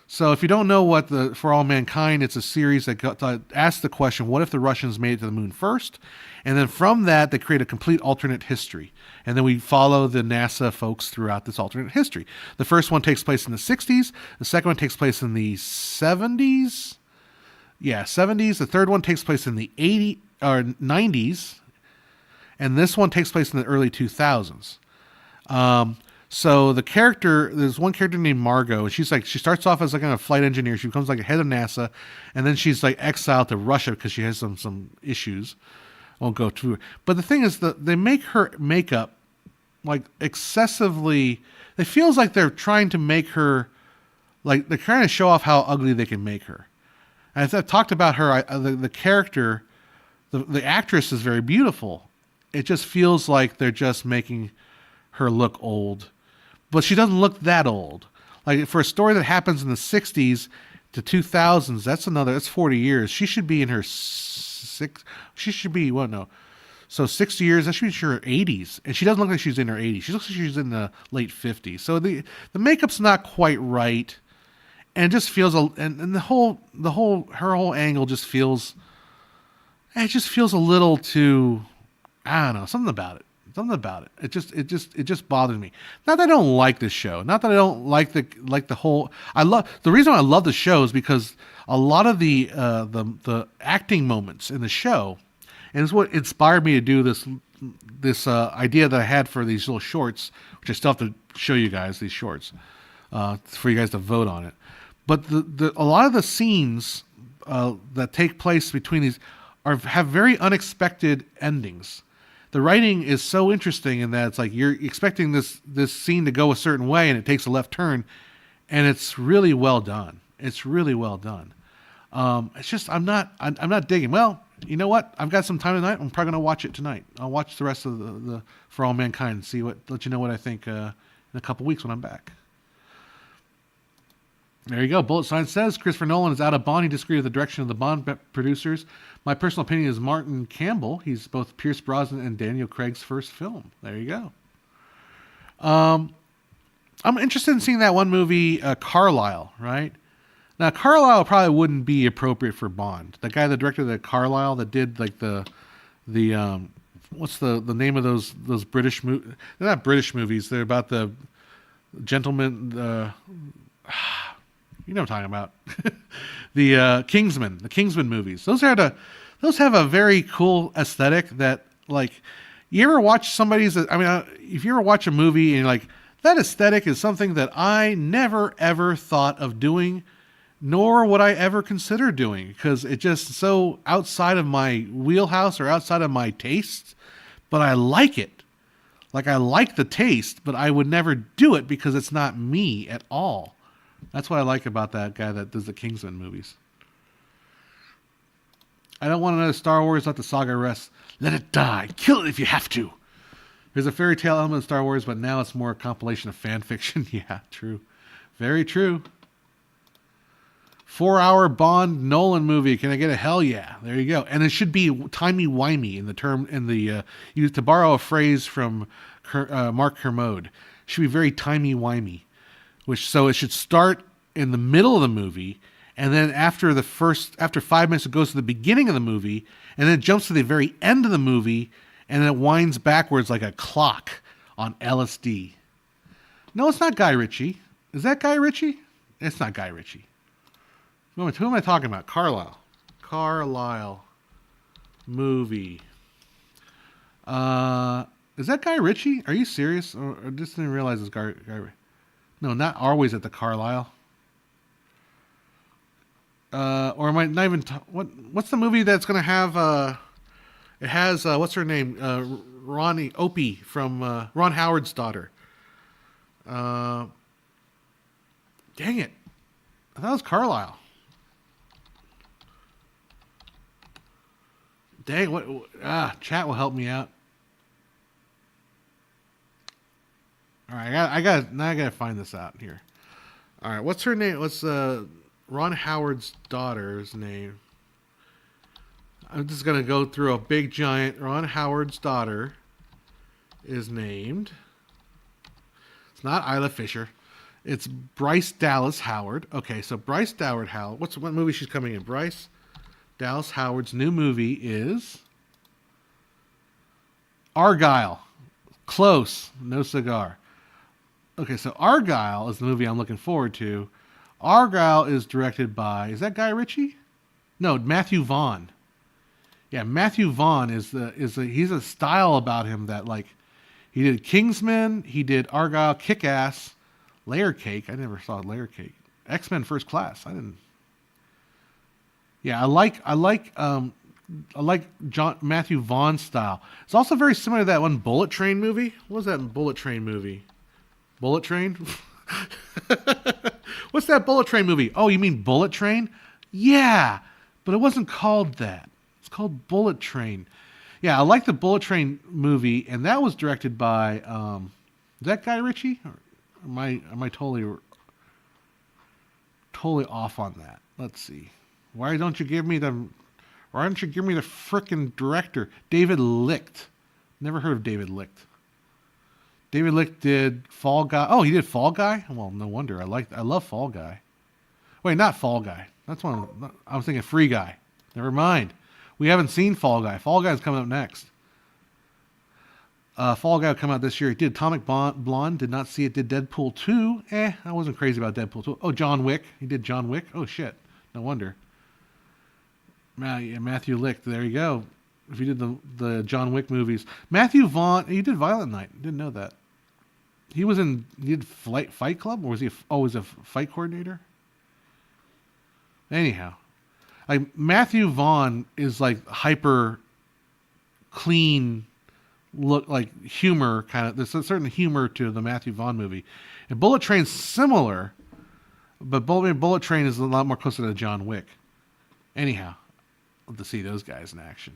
So if you don't know what For All Mankind, it's a series that asks the question, what if the Russians made it to the moon first? And then from that, they create a complete alternate history. And then we follow the NASA folks throughout this alternate history. The first one takes place in the 60s. The second one takes place in the 70s. Yeah, 70s. The third one takes place in the 80s or 90s. And this one takes place in the early 2000s. So there's one character named Margot, and she starts off as like a flight engineer. She becomes like a head of NASA, and then she's like exiled to Russia because she has some issues. I won't go through it. But the thing is that they make her makeup like excessively. It feels like they're trying to make her like they're trying to show off how ugly they can make her. And as I've talked about her, the character, the actress is very beautiful. It just feels like they're just making her look old, but she doesn't look that old. Like for a story that happens in the 60s to 2000s, that's 40 years. She should be in her she should be, well, no. So 60 years, that should be her 80s. And she doesn't look like she's in her 80s. She looks like she's in the late 50s. So the makeup's not quite right. And it just feels, and the whole her whole angle just feels, it just feels a little too, I don't know, something about it. It just bothers me. Not that I don't like this show. Not that I don't like the whole. The reason I love the show is because a lot of the acting moments in the show, And it's what inspired me to do this idea that I had for these little shorts, which I still have to show you guys these shorts for you guys to vote on it. But a lot of the scenes that take place between these have very unexpected endings. The writing is so interesting in that it's like you're expecting this scene to go a certain way and it takes a left turn, and it's really well done. It's really well done. It's just I'm not digging. Well, you know what? I've got some time tonight. I'm probably gonna watch it tonight. I'll watch the rest of the For All Mankind and let you know what I think in a couple weeks when I'm back. There you go. Bullet Sign says Christopher Nolan is out of Bond. He disagreed with the direction of the Bond producers. My personal opinion is Martin Campbell. He's both Pierce Brosnan and Daniel Craig's first film. There you go. I'm interested in seeing that one movie, Carlisle, right? Now, Carlisle probably wouldn't be appropriate for Bond. The guy, the director of the Carlisle that did like the what's the name of those British movies? They're not British movies. They're about the gentleman. You know what I'm talking about. The Kingsman movies. Those have a very cool aesthetic that, like, you ever watch somebody's, if you ever watch a movie and you're like, that aesthetic is something that I never ever thought of doing, nor would I ever consider doing, because it's just so outside of my wheelhouse or outside of my taste, but I like it. Like, I like the taste, but I would never do it because it's not me at all. That's what I like about that guy that does the Kingsman movies. I don't want another Star Wars. Let the saga rest. Let it die. Kill it if you have to. There's a fairy tale element in Star Wars, but now it's more a compilation of fan fiction. Yeah, true. Very true. 4-hour Bond Nolan movie. Can I get a hell yeah? There you go. And it should be timey-wimey in the term, to borrow a phrase from Mark Kermode. It should be very timey-wimey. So it should start in the middle of the movie, and then after 5 minutes, it goes to the beginning of the movie, and then it jumps to the very end of the movie, and then it winds backwards like a clock on LSD. No, it's not Guy Ritchie. Is that Guy Ritchie? It's not Guy Ritchie. Who am I talking about? Carlisle movie. Is that Guy Ritchie? Are you serious? Or I just didn't realize it's Guy Ritchie. No, not Always at the Carlisle. Or am I not even... what's the movie that's going to have... it has... what's her name? Opie from... Ron Howard's daughter. Dang it. I thought it was Carlisle. Dang, what... chat will help me out. All right, I gotta find this out here. All right, what's her name? What's Ron Howard's daughter's name? I'm just gonna go through a big giant. Ron Howard's daughter is named. It's not Isla Fisher. It's Bryce Dallas Howard. Okay, so Bryce Dallas Howard. What movie she's coming in? Bryce Dallas Howard's new movie is Argyle. Close. No cigar. Okay, so Argyle is the movie I'm looking forward to. Argyle is directed by... Is that Guy Ritchie? No, Matthew Vaughn. Yeah, Matthew Vaughn he's a style about him that, like, he did Kingsman, he did Argyle, Kick-Ass, Layer Cake. I never saw Layer Cake. X-Men First Class. I didn't... Yeah, I like Matthew Vaughn's style. It's also very similar to that one Bullet Train movie. What was that Bullet Train movie? Bullet Train? What's that Bullet Train movie? Oh, you mean Bullet Train? Yeah, but it wasn't called that. It's called Bullet Train. Yeah, I like the Bullet Train movie, and that was directed by is that Guy Ritchie? Or am I totally off on that? Let's see. Why don't you give me the frickin' director? David Licht. Never heard of David Licht. David Licht did Fall Guy. Oh, he did Fall Guy? Well, no wonder. I love Fall Guy. Wait, not Fall Guy. That's one. I was thinking Free Guy. Never mind. We haven't seen Fall Guy. Fall Guy's coming up next. Fall Guy will come out this year. He did Atomic Blonde. Did not see it. Did Deadpool 2. I wasn't crazy about Deadpool 2. Oh, John Wick. He did John Wick. Oh, shit. No wonder. Matthew Licht. There you go. If you did the John Wick movies, Matthew Vaughn, he did Violent Night. Didn't know that. He did Fight Club, or was he always a fight coordinator? Anyhow, like Matthew Vaughn is like hyper clean look, like humor kind of. There's a certain humor to the Matthew Vaughn movie, and Bullet Train's similar, but Bullet Train is a lot more closer to John Wick. Anyhow, love to see those guys in action.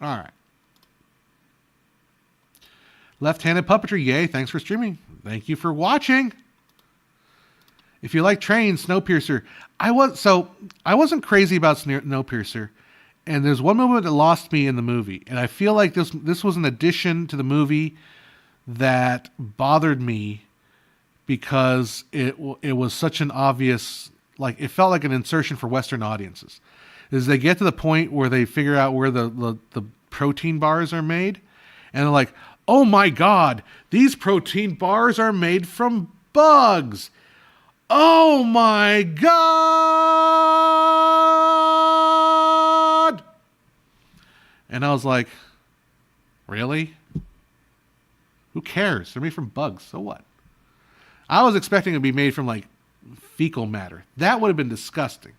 All right. Left-handed puppetry, yay! Thanks for streaming. Thank you for watching. If you like trains, Snowpiercer. I wasn't crazy about Snowpiercer, and there's one moment that lost me in the movie, and I feel like this was an addition to the movie that bothered me because it was such an obvious, like it felt like an insertion for Western audiences. Is they get to the point where they figure out where the protein bars are made, and they're like, oh my God, these protein bars are made from bugs. Oh my God. And I was like, really? Who cares? They're made from bugs. So what? I was expecting it to be made from like fecal matter. That would have been disgusting.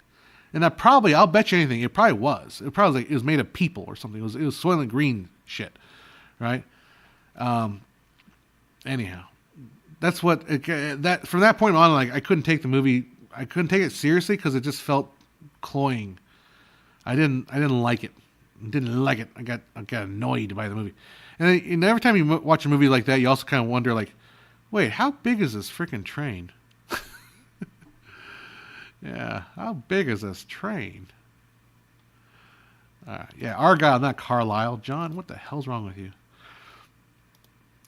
And I'll bet you anything, it probably was. It was made of people or something. It was Soylent Green shit, right? Anyhow, that's what that from that point on, like I couldn't take the movie. I couldn't take it seriously because it just felt cloying. I didn't like it. I got annoyed by the movie. And every time you watch a movie like that, you also kind of wonder, like, wait, how big is this freaking train? Yeah, how big is this train? Yeah, Argyle, not Carlisle. John, what the hell's wrong with you?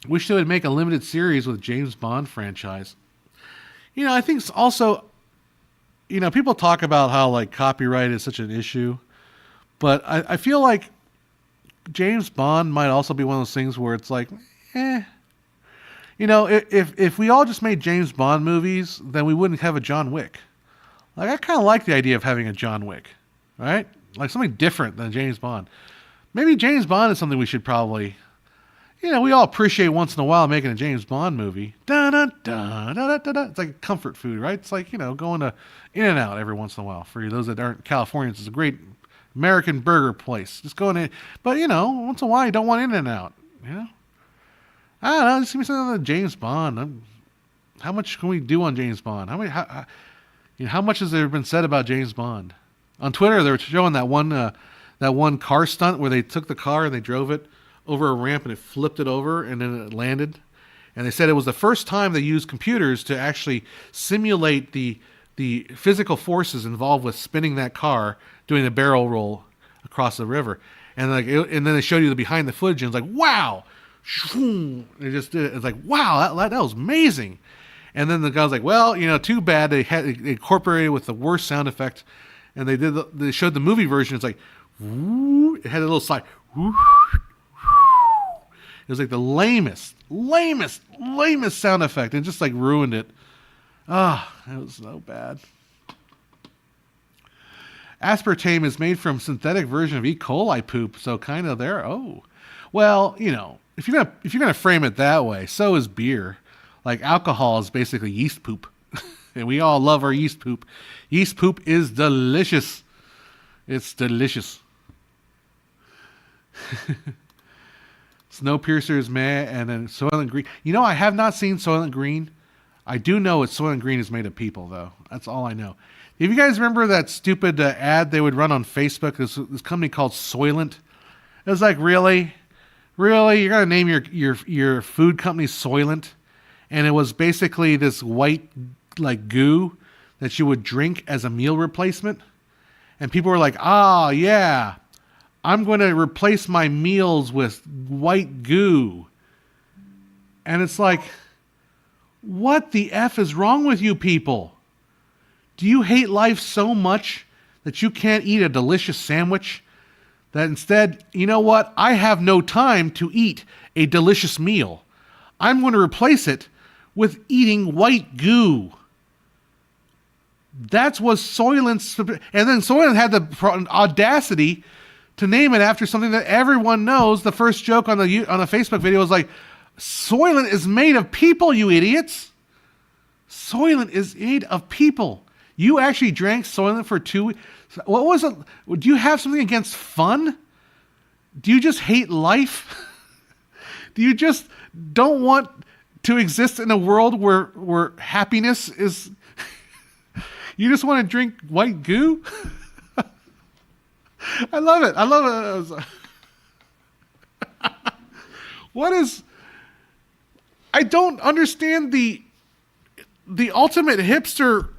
Wish they would make a limited series with James Bond franchise. You know, I think it's also, you know, people talk about how like copyright is such an issue, but I feel like James Bond might also be one of those things where it's like, You know, if we all just made James Bond movies, then we wouldn't have a John Wick. Like, I kind of like the idea of having a John Wick, right? Like something different than James Bond. Maybe James Bond is something we should probably, you know, we all appreciate once in a while making a James Bond movie. It's like a comfort food, right? It's like, you know, going to In-N-Out every once in a while. For those that aren't Californians, it's a great American burger place. Just going in. But, you know, once in a while you don't want In-N-Out, you know? I don't know. Just give me something like James Bond. How much can we do on James Bond? How much has there been said about James Bond? On Twitter, they were showing that one car stunt where they took the car and they drove it over a ramp and it flipped it over and then it landed. And they said it was the first time they used computers to actually simulate the physical forces involved with spinning that car, doing a barrel roll across the river. And and then they showed you the behind the footage and it's like, wow. They just did it. It's like, wow, that was amazing. And then the guy was like, well, you know, too bad they incorporated with the worst sound effect. And they showed the movie version. It's like, whoo, it had a little slide. Whoo, it was like the lamest sound effect. And just like ruined it. It was so bad. Aspartame is made from synthetic version of E. coli poop. So kind of there. Oh, well, you know, if you're gonna frame it that way, so is beer. Like alcohol is basically yeast poop. And we all love our yeast poop. Yeast poop is delicious. It's delicious. Snowpiercer is meh, and then Soylent Green. You know, I have not seen Soylent Green. I do know Soylent Green is made of people, though. That's all I know. If you guys remember that stupid ad they would run on Facebook, this company called Soylent. It was like, really? You're gonna name your food company Soylent? And it was basically this white like goo that you would drink as a meal replacement. And people were like, yeah, I'm going to replace my meals with white goo. And it's like, what the F is wrong with you people? Do you hate life so much that you can't eat a delicious sandwich? That instead, you know what? I have no time to eat a delicious meal. I'm going to replace it with eating white goo. That's what Soylent... And then Soylent had the audacity to name it after something that everyone knows. The first joke on a Facebook video was like, Soylent is made of people, you idiots. Soylent is made of people. You actually drank Soylent for 2 weeks. What was it? Do you have something against fun? Do you just hate life? Do you just don't want to exist in a world where happiness is... You just want to drink white goo? I love it. I love it. What is... I don't understand the ultimate hipsterness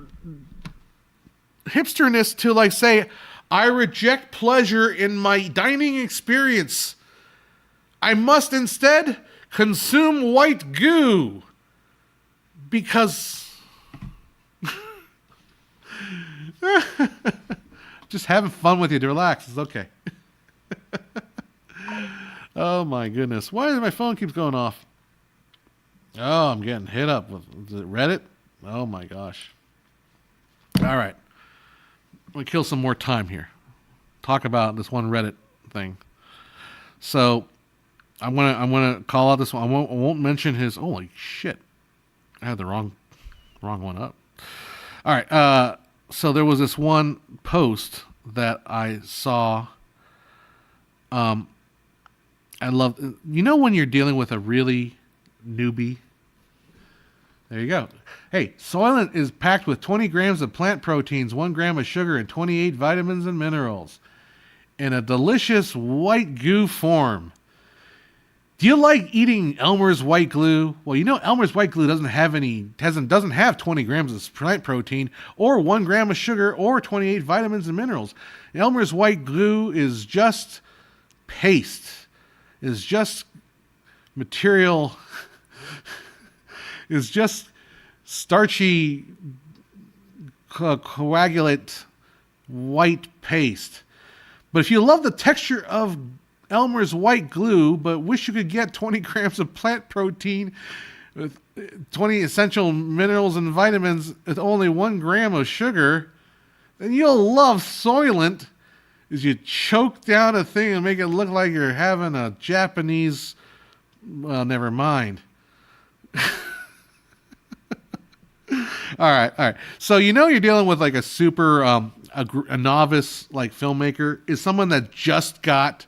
to like say, I reject pleasure in my dining experience. I must instead consume white goo because just having fun with you to relax is okay. Oh my goodness. Why does my phone keeps going off? Oh, I'm getting hit up with, is it Reddit? Oh my gosh. All right. I'm going to kill some more time here. Talk about this one Reddit thing. So I'm gonna call out this one. I won't mention his. Holy shit! I had the wrong one up. All right. So there was this one post that I saw. I love. You know when you're dealing with a really newbie. There you go. Hey, Soylent is packed with 20 grams of plant proteins, 1 gram of sugar, and 28 vitamins and minerals in a delicious white goo form. Do you like eating Elmer's white glue? Well, you know Elmer's white glue doesn't have 20 grams of plant protein or 1 gram of sugar or 28 vitamins and minerals. Elmer's white glue is just paste. Is just material. Is just starchy coagulate white paste. But if you love the texture of Elmer's white glue, but wish you could get 20 grams of plant protein with 20 essential minerals and vitamins with only 1 gram of sugar, then you'll love Soylent as you choke down a thing and make it look like you're having a Japanese... Well, never mind. All right. So you know you're dealing with like a super a novice like filmmaker is someone that just got.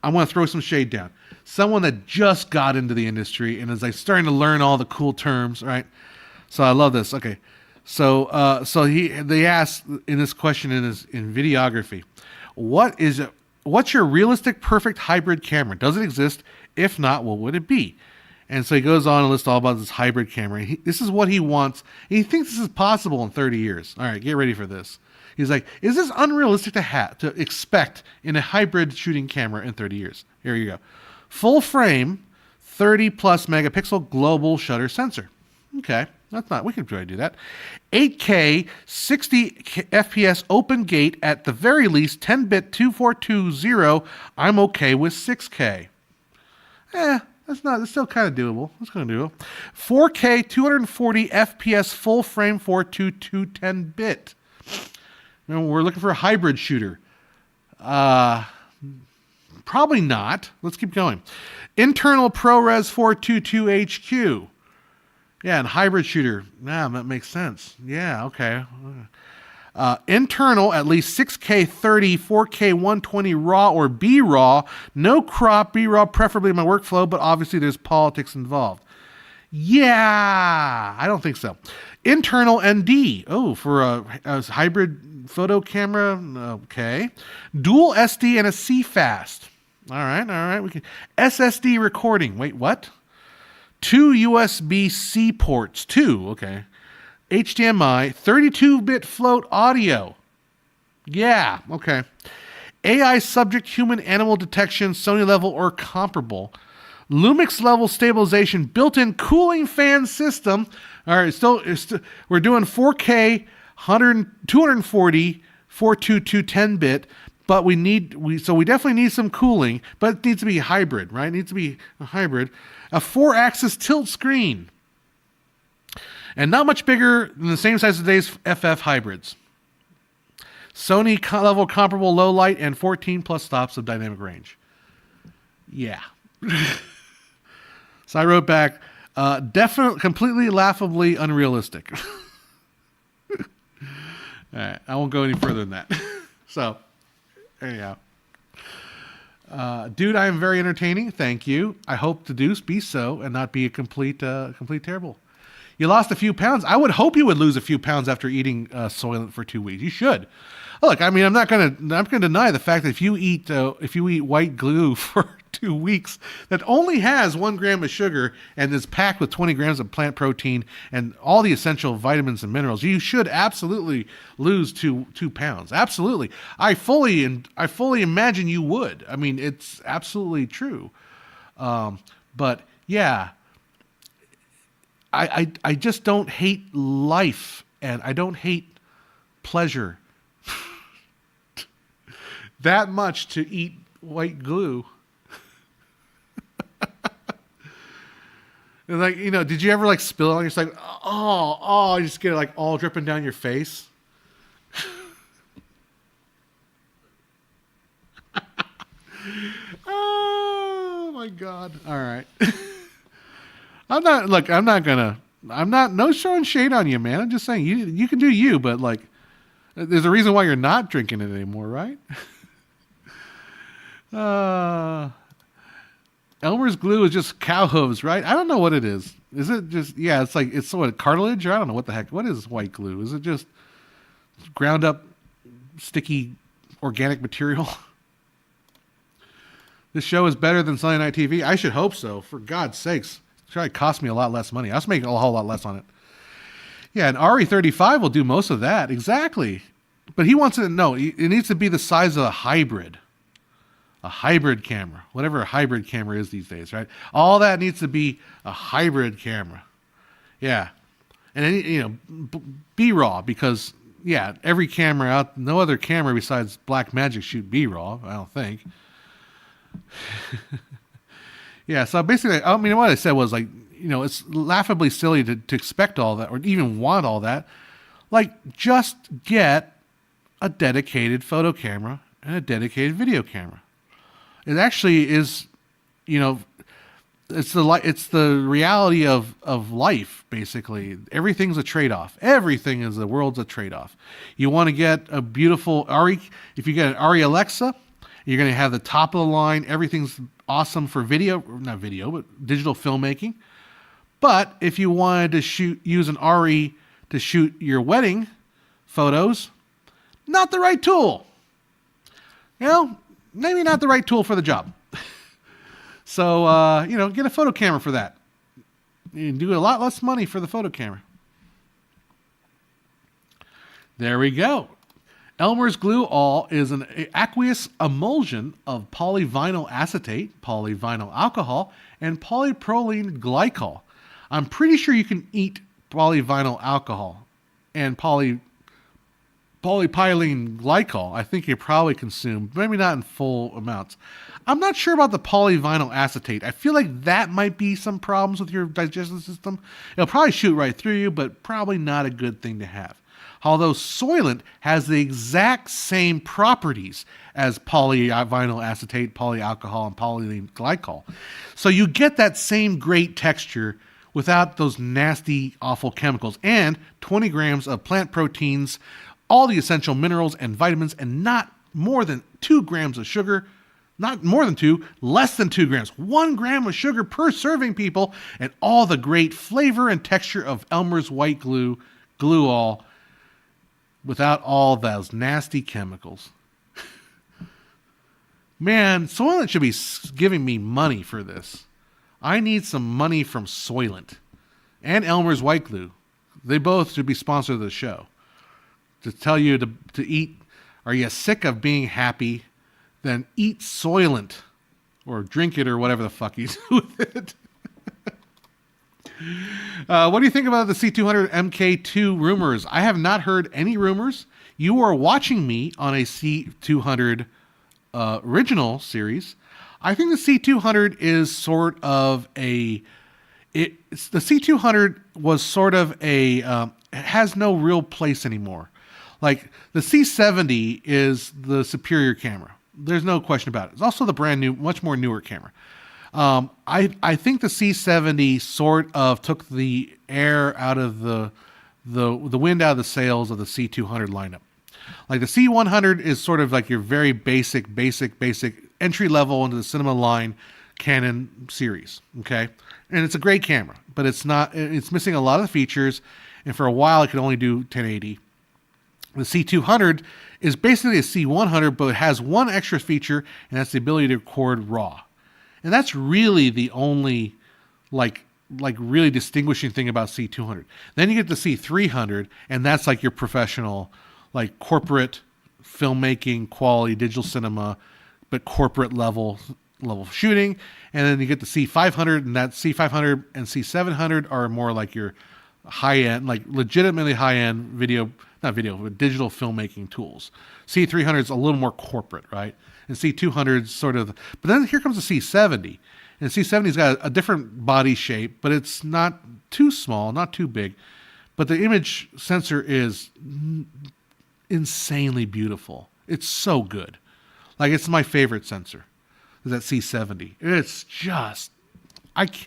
I want to throw some shade down. Someone that just got into the industry and is like starting to learn all the cool terms, right? So I love this. Okay, so they asked in this question in videography, what's your realistic perfect hybrid camera? Does it exist? If not, what would it be? And so he goes on and lists all about this hybrid camera. This is what he wants. He thinks this is possible in 30 years. All right, get ready for this. He's like, is this unrealistic to expect in a hybrid shooting camera in 30 years? Here you go. Full frame, 30 plus megapixel global shutter sensor. Okay, that's not, we can try to do that. 8K, 60 FPS open gate at the very least, 10-bit 2420. I'm okay with 6K. That's still kind of doable. That's kind of doable. 4K, 240 FPS full frame 422 10-bit. We're looking for a hybrid shooter. Probably not. Let's keep going. Internal ProRes 422 HQ. Yeah, and hybrid shooter. Yeah, that makes sense. Yeah, okay. Internal, at least 6K 30, 4K 120 RAW or B-RAW. No crop, B-RAW, preferably in my workflow, but obviously there's politics involved. Yeah, I don't think so. Internal ND. Oh, for a hybrid photo camera. Okay. Dual SD and a CFast. All right. We can SSD recording. Wait, what? 2 USB-C ports. 2, okay. HDMI, 32-bit float audio. Yeah, okay. AI subject human animal detection, Sony level or comparable. Lumix level stabilization, built-in cooling fan system. All right, we're doing 4K, 240, 422 10-bit, but we definitely need some cooling, but it needs to be hybrid, right? It needs to be a hybrid. A 4-axis tilt screen. And not much bigger than the same size as today's FF hybrids. Sony level comparable low light and 14 plus stops of dynamic range. Yeah. So I wrote back, definitely, completely laughably unrealistic. All right, I won't go any further than that. So, anyhow. Dude, I am very entertaining. Thank you. I hope to be so and not be a complete terrible. You lost a few pounds. I would hope you would lose a few pounds after eating Soylent for 2 weeks. You should. Look, I mean, I'm not gonna deny the fact that if you eat white glue for 2 weeks that only has 1 gram of sugar and is packed with 20 grams of plant protein and all the essential vitamins and minerals, you should absolutely lose 2 pounds. Absolutely. I fully imagine you would. I mean, it's absolutely true. But yeah, I just don't hate life and I don't hate pleasure that much to eat white glue. And like, did you ever like spill it on yourself? Like, oh, you just get it like all dripping down your face. Oh my God. All right. I'm not no showing shade on you, man. I'm just saying you can do you, but like, there's a reason why you're not drinking it anymore, right? Elmer's glue is just cow hooves, right? I don't know what it is. Is it just, yeah, it's what, cartilage? Or I don't know what the heck. What is white glue? Is it just ground up, sticky, organic material? This show is better than Sunday Night TV. I should hope so. For God's sakes. It's probably cost me a lot less money. I was making a whole lot less on it. Yeah, an RE35 will do most of that. Exactly. But he wants it to know, it needs to be the size of a hybrid. A hybrid camera. Whatever a hybrid camera is these days, right? All that needs to be a hybrid camera. Yeah. And then, B-raw, because, yeah, every camera out, no other camera besides Blackmagic shoot B-raw, I don't think. Yeah, so basically, I mean, what I said was like, it's laughably silly to expect all that or even want all that. Like, just get a dedicated photo camera and a dedicated video camera. It actually is, it's the reality of life, basically. Everything's a trade-off. Everything is the world's a trade-off. You want to get a beautiful ARRI, if you get an ARRI Alexa, you're going to have the top of the line. Everything's awesome for not video, but digital filmmaking. But if you wanted to use an ARRI to shoot your wedding photos, not the right tool. Maybe not the right tool for the job. So, get a photo camera for that. You can do a lot less money for the photo camera. There we go. Elmer's Glue All is an aqueous emulsion of polyvinyl acetate, polyvinyl alcohol, and polypropylene glycol. I'm pretty sure you can eat polyvinyl alcohol and polypropylene glycol. I think you probably consume, maybe not in full amounts. I'm not sure about the polyvinyl acetate. I feel like that might be some problems with your digestive system. It'll probably shoot right through you, but probably not a good thing to have. Although Soylent has the exact same properties as polyvinyl acetate, polyalcohol, and polyethylene glycol. So you get that same great texture without those nasty, awful chemicals, and 20 grams of plant proteins, all the essential minerals and vitamins, and not more than 2 grams of sugar. Not more than 2, less than 2 grams. 1 gram of sugar per serving, people, and all the great flavor and texture of Elmer's white glue all, without all those nasty chemicals. Man, Soylent should be giving me money for this. I need some money from Soylent and Elmer's White Glue. They both should be sponsors of the show. To tell you to eat, are you sick of being happy? Then eat Soylent or drink it or whatever the fuck you do with it. What do you think about the C200 MK2 rumors? I have not heard any rumors. You are watching me on a C200 original series. I think the C200 is sort of the C200 was sort of it has no real place anymore. Like the C70 is the superior camera. There's no question about it. It's also the brand new, much more newer camera. I think the C70 sort of took the air out of the wind out of the sails of the C200 lineup. Like the C100 is sort of like your very basic entry level into the cinema line Canon series. Okay. And it's a great camera, but it's missing a lot of the features. And for a while it could only do 1080. The C200 is basically a C100, but it has one extra feature, and that's the ability to record RAW. And that's really the only like really distinguishing thing about C200. Then you get the C300, and that's like your professional, like corporate filmmaking, quality digital cinema, but corporate level shooting. And then you get the C500, and that C500 and C700 are more like your high end, like legitimately high end not video, but digital filmmaking tools. C300 is a little more corporate, right? And C200 is sort of, but then here comes the C70. And C70's got a different body shape, but it's not too small, not too big. But the image sensor is insanely beautiful. It's so good. Like, it's my favorite sensor, is that C70. It's just, the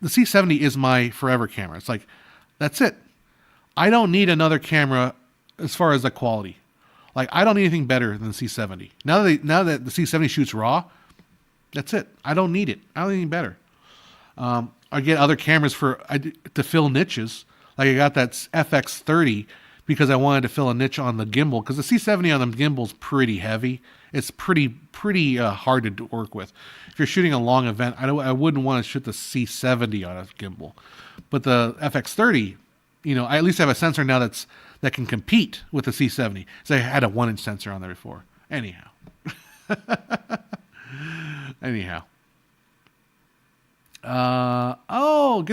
C70 is my forever camera. It's like, that's it. I don't need another camera as far as the quality. Like, I don't need anything better than the C70. Now that the C70 shoots RAW, that's it. I don't need it. I don't need anything better. I get other cameras to fill niches. Like, I got that FX30 because I wanted to fill a niche on the gimbal, because the C70 on the gimbal is pretty heavy. It's pretty hard to work with. If you're shooting a long event, I wouldn't want to shoot the C70 on a gimbal. But the FX30, I at least have a sensor now that can compete with the C70. So I had a 1-inch sensor on there before. Anyhow. Get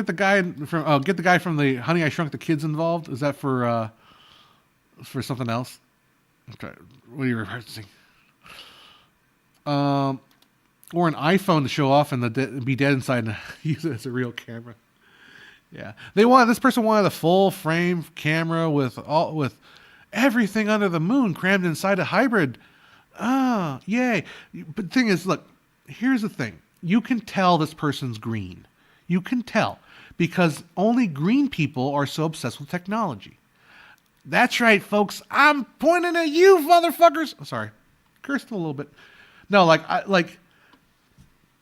the guy from the Honey I Shrunk the Kids involved. Is that for something else? Okay. What are you referencing? Or an iPhone to show off and be dead inside and use it as a real camera. Yeah, this person wanted a full frame camera with everything under the moon crammed inside a hybrid. Ah, yay! But the thing is, look, here's the thing: you can tell this person's green. You can tell because only green people are so obsessed with technology. That's right, folks. I'm pointing at you, motherfuckers. I'm sorry, cursed a little bit. No, like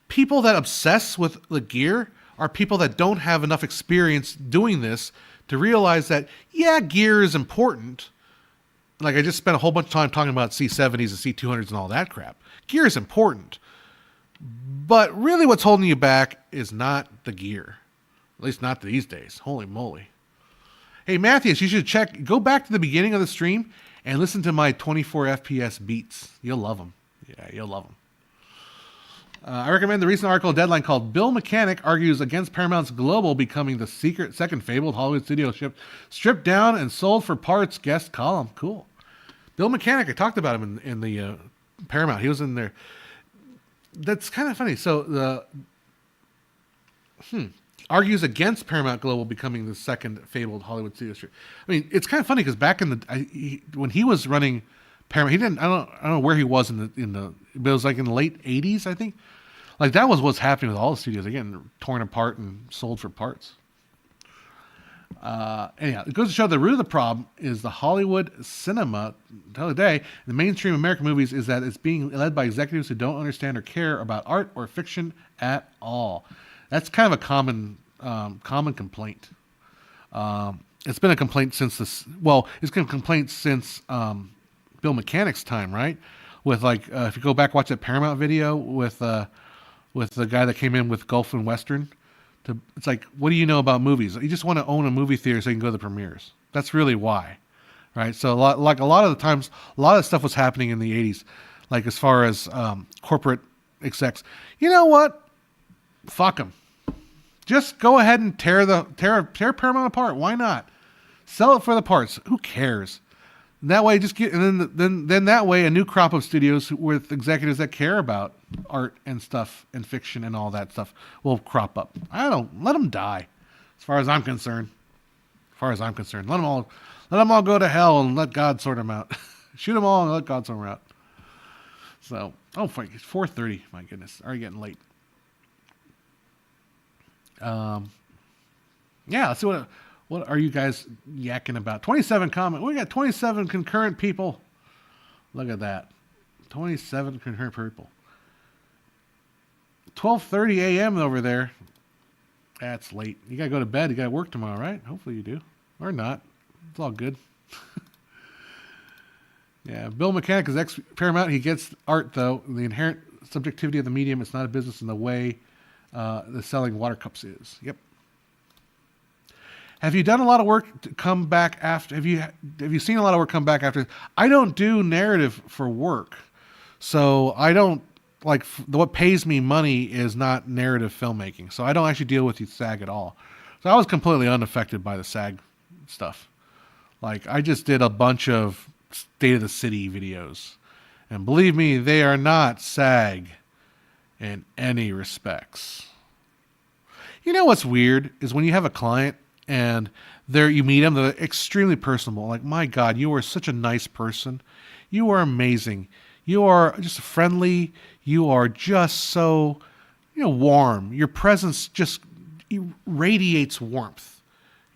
people that obsess with the gear are people that don't have enough experience doing this to realize that, yeah, gear is important. Like, I just spent a whole bunch of time talking about C70s and C200s and all that crap. Gear is important. But really what's holding you back is not the gear. At least not these days. Holy moly. Hey, Matthias, you should go back to the beginning of the stream and listen to my 24 FPS beats. You'll love them. Yeah, you'll love them. I recommend the recent article Deadline called Bill Mechanic Argues Against Paramount's Global Becoming the Second Fabled Hollywood Studio Stripped Down and Sold for Parts guest column. Cool. Bill Mechanic, I talked about him in the Paramount. He was in there. That's kind of funny. So argues against Paramount Global becoming the second fabled Hollywood studio. I mean, it's kind of funny because back in when he was running Paramount, he didn't. I don't know where he was but it was like in the late '80s, I think. Like, that was what's happening with all the studios. They're getting torn apart and sold for parts. Anyhow, it goes to show the root of the problem is the Hollywood cinema today. The mainstream American movies is that it's being led by executives who don't understand or care about art or fiction at all. That's kind of a common complaint. It's been a complaint since it's been a complaint since Bill Mechanic's time, right? With if you go back watch that Paramount video with the guy that came in with Gulf and Western. It's like, what do you know about movies? You just want to own a movie theater so you can go to the premieres. That's really why, right? So a lot of the times, a lot of stuff was happening in the 80s, like as far as corporate execs. You know what? Fuck them. Just go ahead and tear Paramount apart. Why not? Sell it for the parts. Who cares? That way, then that way, a new crop of studios with executives that care about art and stuff and fiction and all that stuff will crop up. Let them die, as far as I'm concerned. far as I'm concerned. Let them all go to hell and let God sort them out. Shoot them all and let God sort them out. So, fuck, it's 4:30. My goodness, already getting late. Yeah, let's see what are you guys yakking about? 27 comment. We got 27 concurrent people. Look at that. 27 concurrent people. 12:30 a.m. over there. That's late. You gotta go to bed. You gotta work tomorrow, right? Hopefully you do. Or not. It's all good. Yeah, Bill Mechanic is ex-Paramount. He gets art, though. The inherent subjectivity of the medium. It's not a business in the way the selling water cups is. Yep. Have you done a lot of work to come back after? Have you seen a lot of work come back after? I don't do narrative for work, so I don't like what pays me money is not narrative filmmaking. So I don't actually deal with the SAG at all. So I was completely unaffected by the SAG stuff. Like I just did a bunch of State of the City videos, and believe me, they are not SAG in any respects. You know what's weird is when you have a client and you meet them, they're extremely personable. Like, my God, you are such a nice person. You are amazing. You are just friendly. You are just so, warm. Your presence just radiates warmth.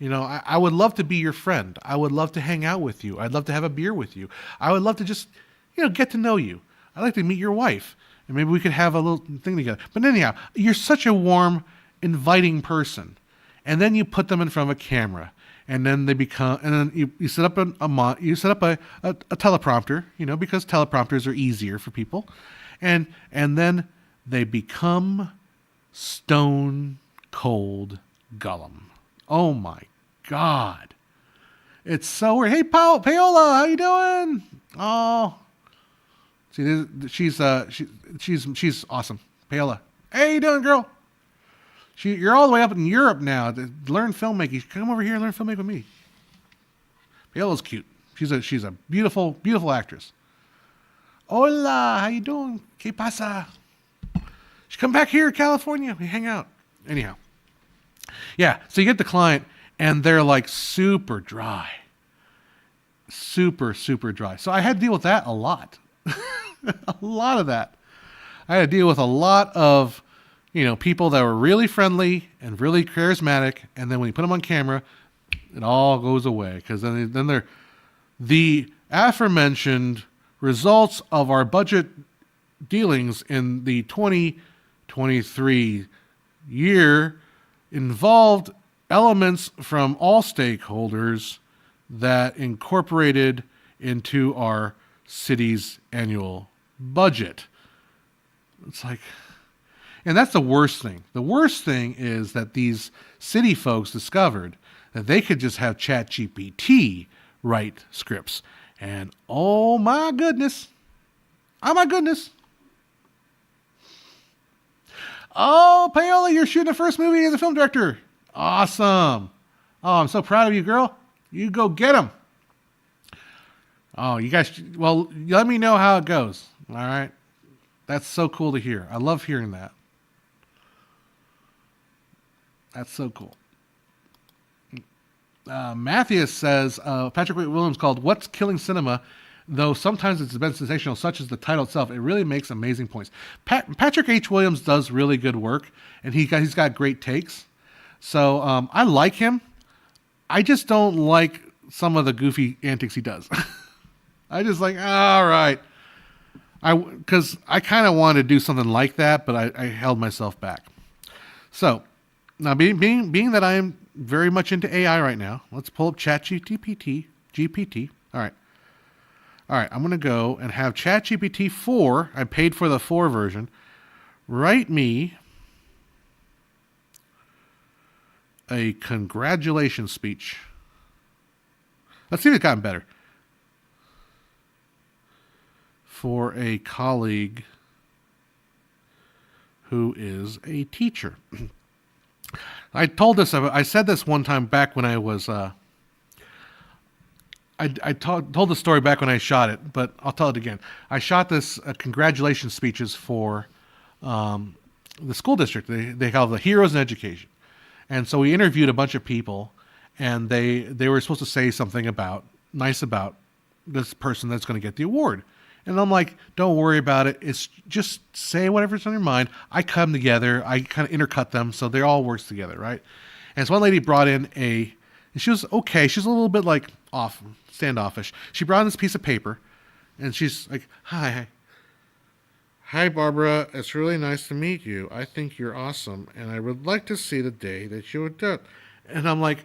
I would love to be your friend. I would love to hang out with you. I'd love to have a beer with you. I would love to just, get to know you. I'd like to meet your wife. And maybe we could have a little thing together. But anyhow, you're such a warm, inviting person. And then you put them in front of a camera, and then they become. And then you set up a teleprompter, because teleprompters are easier for people, and then they become stone cold Gollum. Oh my God, it's so weird. Hey, Paola, how you doing? Oh, see, she's awesome. Paola, hey, how you doing, girl? You're all the way up in Europe now to learn filmmaking. Come over here and learn filmmaking with me. Paola's cute. She's a beautiful, beautiful actress. Hola, how you doing? ¿Qué pasa? She come back here, California. We hang out. Anyhow. Yeah, so you get the client, and they're like super dry. Super, super dry. So I had to deal with that a lot. A lot of that. I had to deal with a lot of people that were really friendly and really charismatic, and then when you put them on camera, it all goes away because then they're the aforementioned results of our budget dealings in the 2023 year involved elements from all stakeholders that incorporated into our city's annual budget. It's like. And that's the worst thing. The worst thing is that these city folks discovered that they could just have ChatGPT write scripts. And oh my goodness. Oh my goodness. Oh, Paola, you're shooting the first movie as a film director. Awesome. Oh, I'm so proud of you, girl. You go get them. Oh, you guys, well, let me know how it goes. All right. That's so cool to hear. I love hearing that. That's so cool. Matthias says, Patrick Williams called What's Killing Cinema, though sometimes it's been sensational, such as the title itself. It really makes amazing points. Patrick H. Williams does really good work, and he's got great takes. So I like him. I just don't like some of the goofy antics he does. I just like, all right. Because I kind of wanted to do something like that, but I held myself back. So, now, being that I am very much into AI right now, let's pull up ChatGPT. All right, I'm going to go and have ChatGPT 4. I paid for the 4 version. Write me a congratulations speech. Let's see if it's gotten better. For a colleague who is a teacher. I said this one time back when I was, told the story back when I shot it, but I'll tell it again. I shot this congratulations speeches for the school district. They call it the Heroes in Education. And so we interviewed a bunch of people, and they were supposed to say something nice about this person that's going to get the award. And I'm like, don't worry about it. It's just say whatever's on your mind. I cut them together. I kind of intercut them so they all works together, right? And so one lady brought in and she was okay. She's a little bit like standoffish. She brought in this piece of paper, and she's like, Hi, Barbara. It's really nice to meet you. I think you're awesome, and I would like to see the day that you would do it. And I'm like,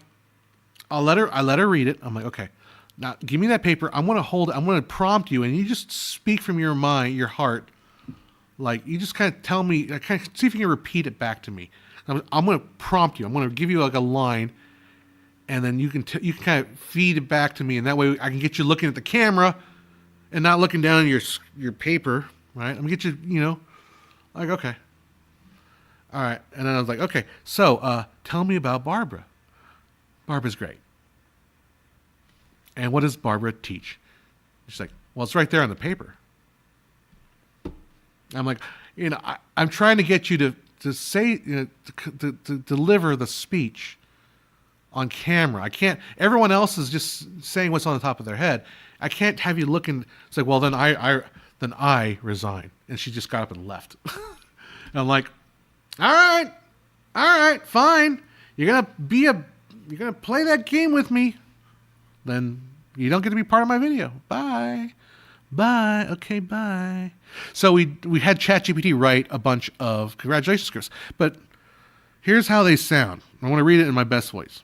I let her read it. I'm like, okay, now give me that paper. I'm going to prompt you, and you just speak from your mind, your heart. Like, you just kind of tell me, kind of see if you can repeat it back to me. I'm going to prompt you. I'm going to give you like a line, and then you can kind of feed it back to me, and that way I can get you looking at the camera and not looking down at your paper, right? I'm going to get you, like, okay. All right. And then I was like, okay, so tell me about Barbara. Barbara's great. And what does Barbara teach? She's like, well, it's right there on the paper. I'm like, I'm trying to get you to say, to deliver the speech on camera. I can't, everyone else is just saying what's on the top of their head. I can't have you looking. It's like, well, then I resign. And she just got up and left. And I'm like, all right, fine. You're gonna play that game with me. Then you don't get to be part of my video. Bye. Okay, bye. So we had ChatGPT write a bunch of congratulations scripts, but here's how they sound. I want to read it in my best voice.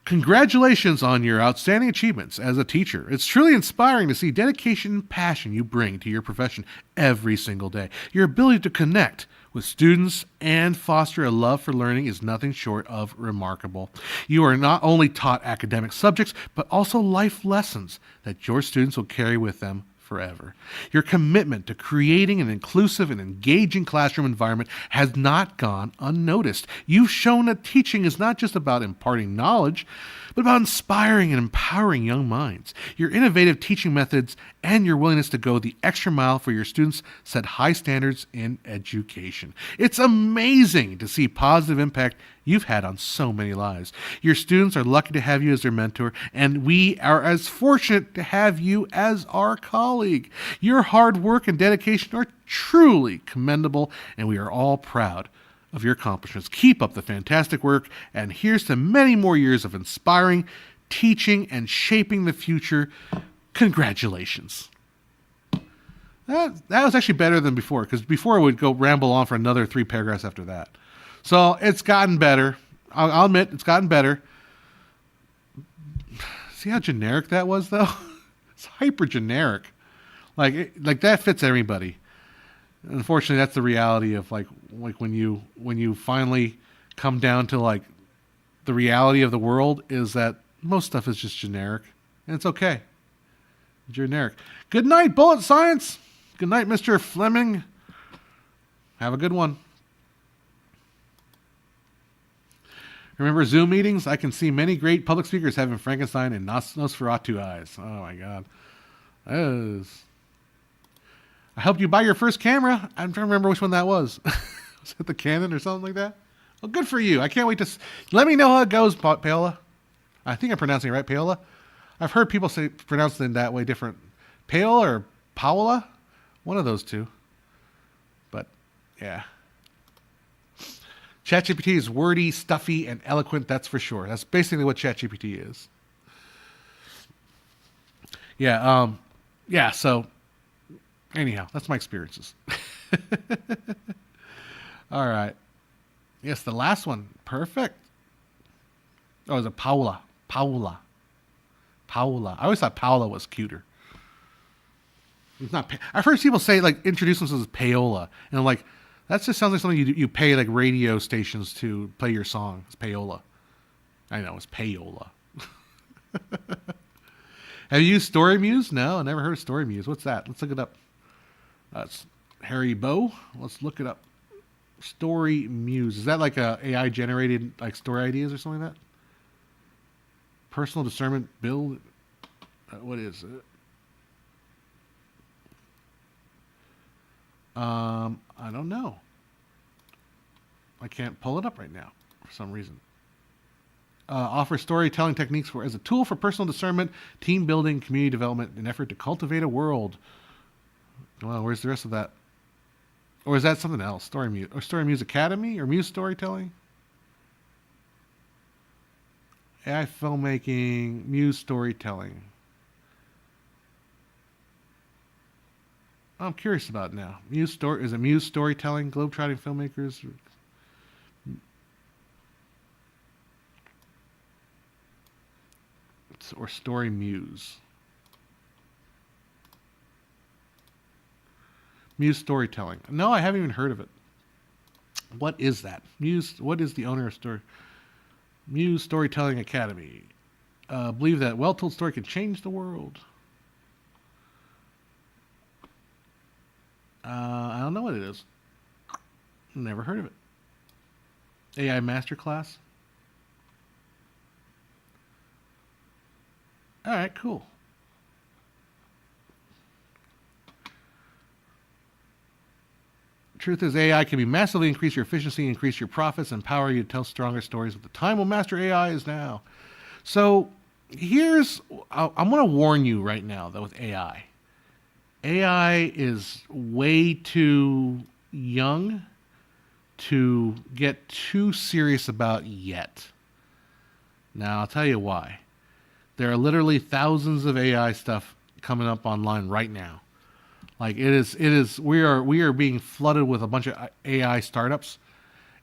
Congratulations on your outstanding achievements as a teacher. It's truly inspiring to see dedication and passion you bring to your profession every single day. Your ability to connect with students and foster a love for learning is nothing short of remarkable. You are not only taught academic subjects, but also life lessons that your students will carry with them forever. Your commitment to creating an inclusive and engaging classroom environment has not gone unnoticed. You've shown that teaching is not just about imparting knowledge, but about inspiring and empowering young minds. Your innovative teaching methods and your willingness to go the extra mile for your students set high standards in education. It's amazing to see positive impact you've had on so many lives. Your students are lucky to have you as their mentor, and we are as fortunate to have you as our colleague. Your hard work and dedication are truly commendable, and we are all proud of your accomplishments. Keep up the fantastic work, and here's to many more years of inspiring, teaching, and shaping the future. Congratulations. That was actually better than before, because before it would go ramble on for another 3 paragraphs after that. So it's gotten better. I'll admit it's gotten better. See how generic that was, though? It's hyper generic. Like that fits everybody. Unfortunately, that's the reality of like when you finally come down to like the reality of the world is that most stuff is just generic, and it's okay. Generic. Good night, Bullet Science. Good night, Mr. Fleming. Have a good one. Remember Zoom meetings? I can see many great public speakers having Frankenstein and Nosferatu eyes. Oh my God. I helped you buy your first camera. I'm trying to remember which one that was. Was it the Canon or something like that? Well, good for you. I can't wait to... Let me know how it goes, Paola. I think I'm pronouncing it right, Paola. I've heard people pronounce it in that way different. Paola or Paola? One of those two. But, yeah. ChatGPT is wordy, stuffy, and eloquent, that's for sure. That's basically what ChatGPT is. Yeah, so... Anyhow, that's my experiences. All right. Yes, the last one. Perfect. Oh, it was a Paola. I always thought Paola was cuter. It's not. I've heard people say, like, introduce themselves as Paola. And I'm like, that just sounds like something you pay, like, radio stations to play your song. It's Paola. I know, it's Paola. Have you used Story Muse? No, I never heard of Story Muse. What's that? Let's look it up. That's Harry Bow. Let's look it up. Story Muse. Is that like a AI generated like story ideas or something like that? Personal discernment build. What is it? I don't know. I can't pull it up right now for some reason. offers storytelling techniques as a tool for personal discernment, team building, community development, in an effort to cultivate a world. Well, where's the rest of that? Or is that something else? Story Muse Academy or Muse Storytelling? AI filmmaking, Muse Storytelling. I'm curious about it now. Is it Muse Storytelling? Globetrotting Filmmakers? Or Story Muse? Muse Storytelling. No, I haven't even heard of it. What is that? Muse. What is the owner of Story? Muse Storytelling Academy. Believe that well-told story can change the world. I don't know what it is. Never heard of it. AI Masterclass. All right, cool. Truth is, AI can be massively increase your efficiency, increase your profits, and empower you to tell stronger stories. But the time will master AI is now. So I'm going to warn you right now that with AI is way too young to get too serious about yet. Now, I'll tell you why. There are literally thousands of AI stuff coming up online right now. Like we are being flooded with a bunch of AI startups.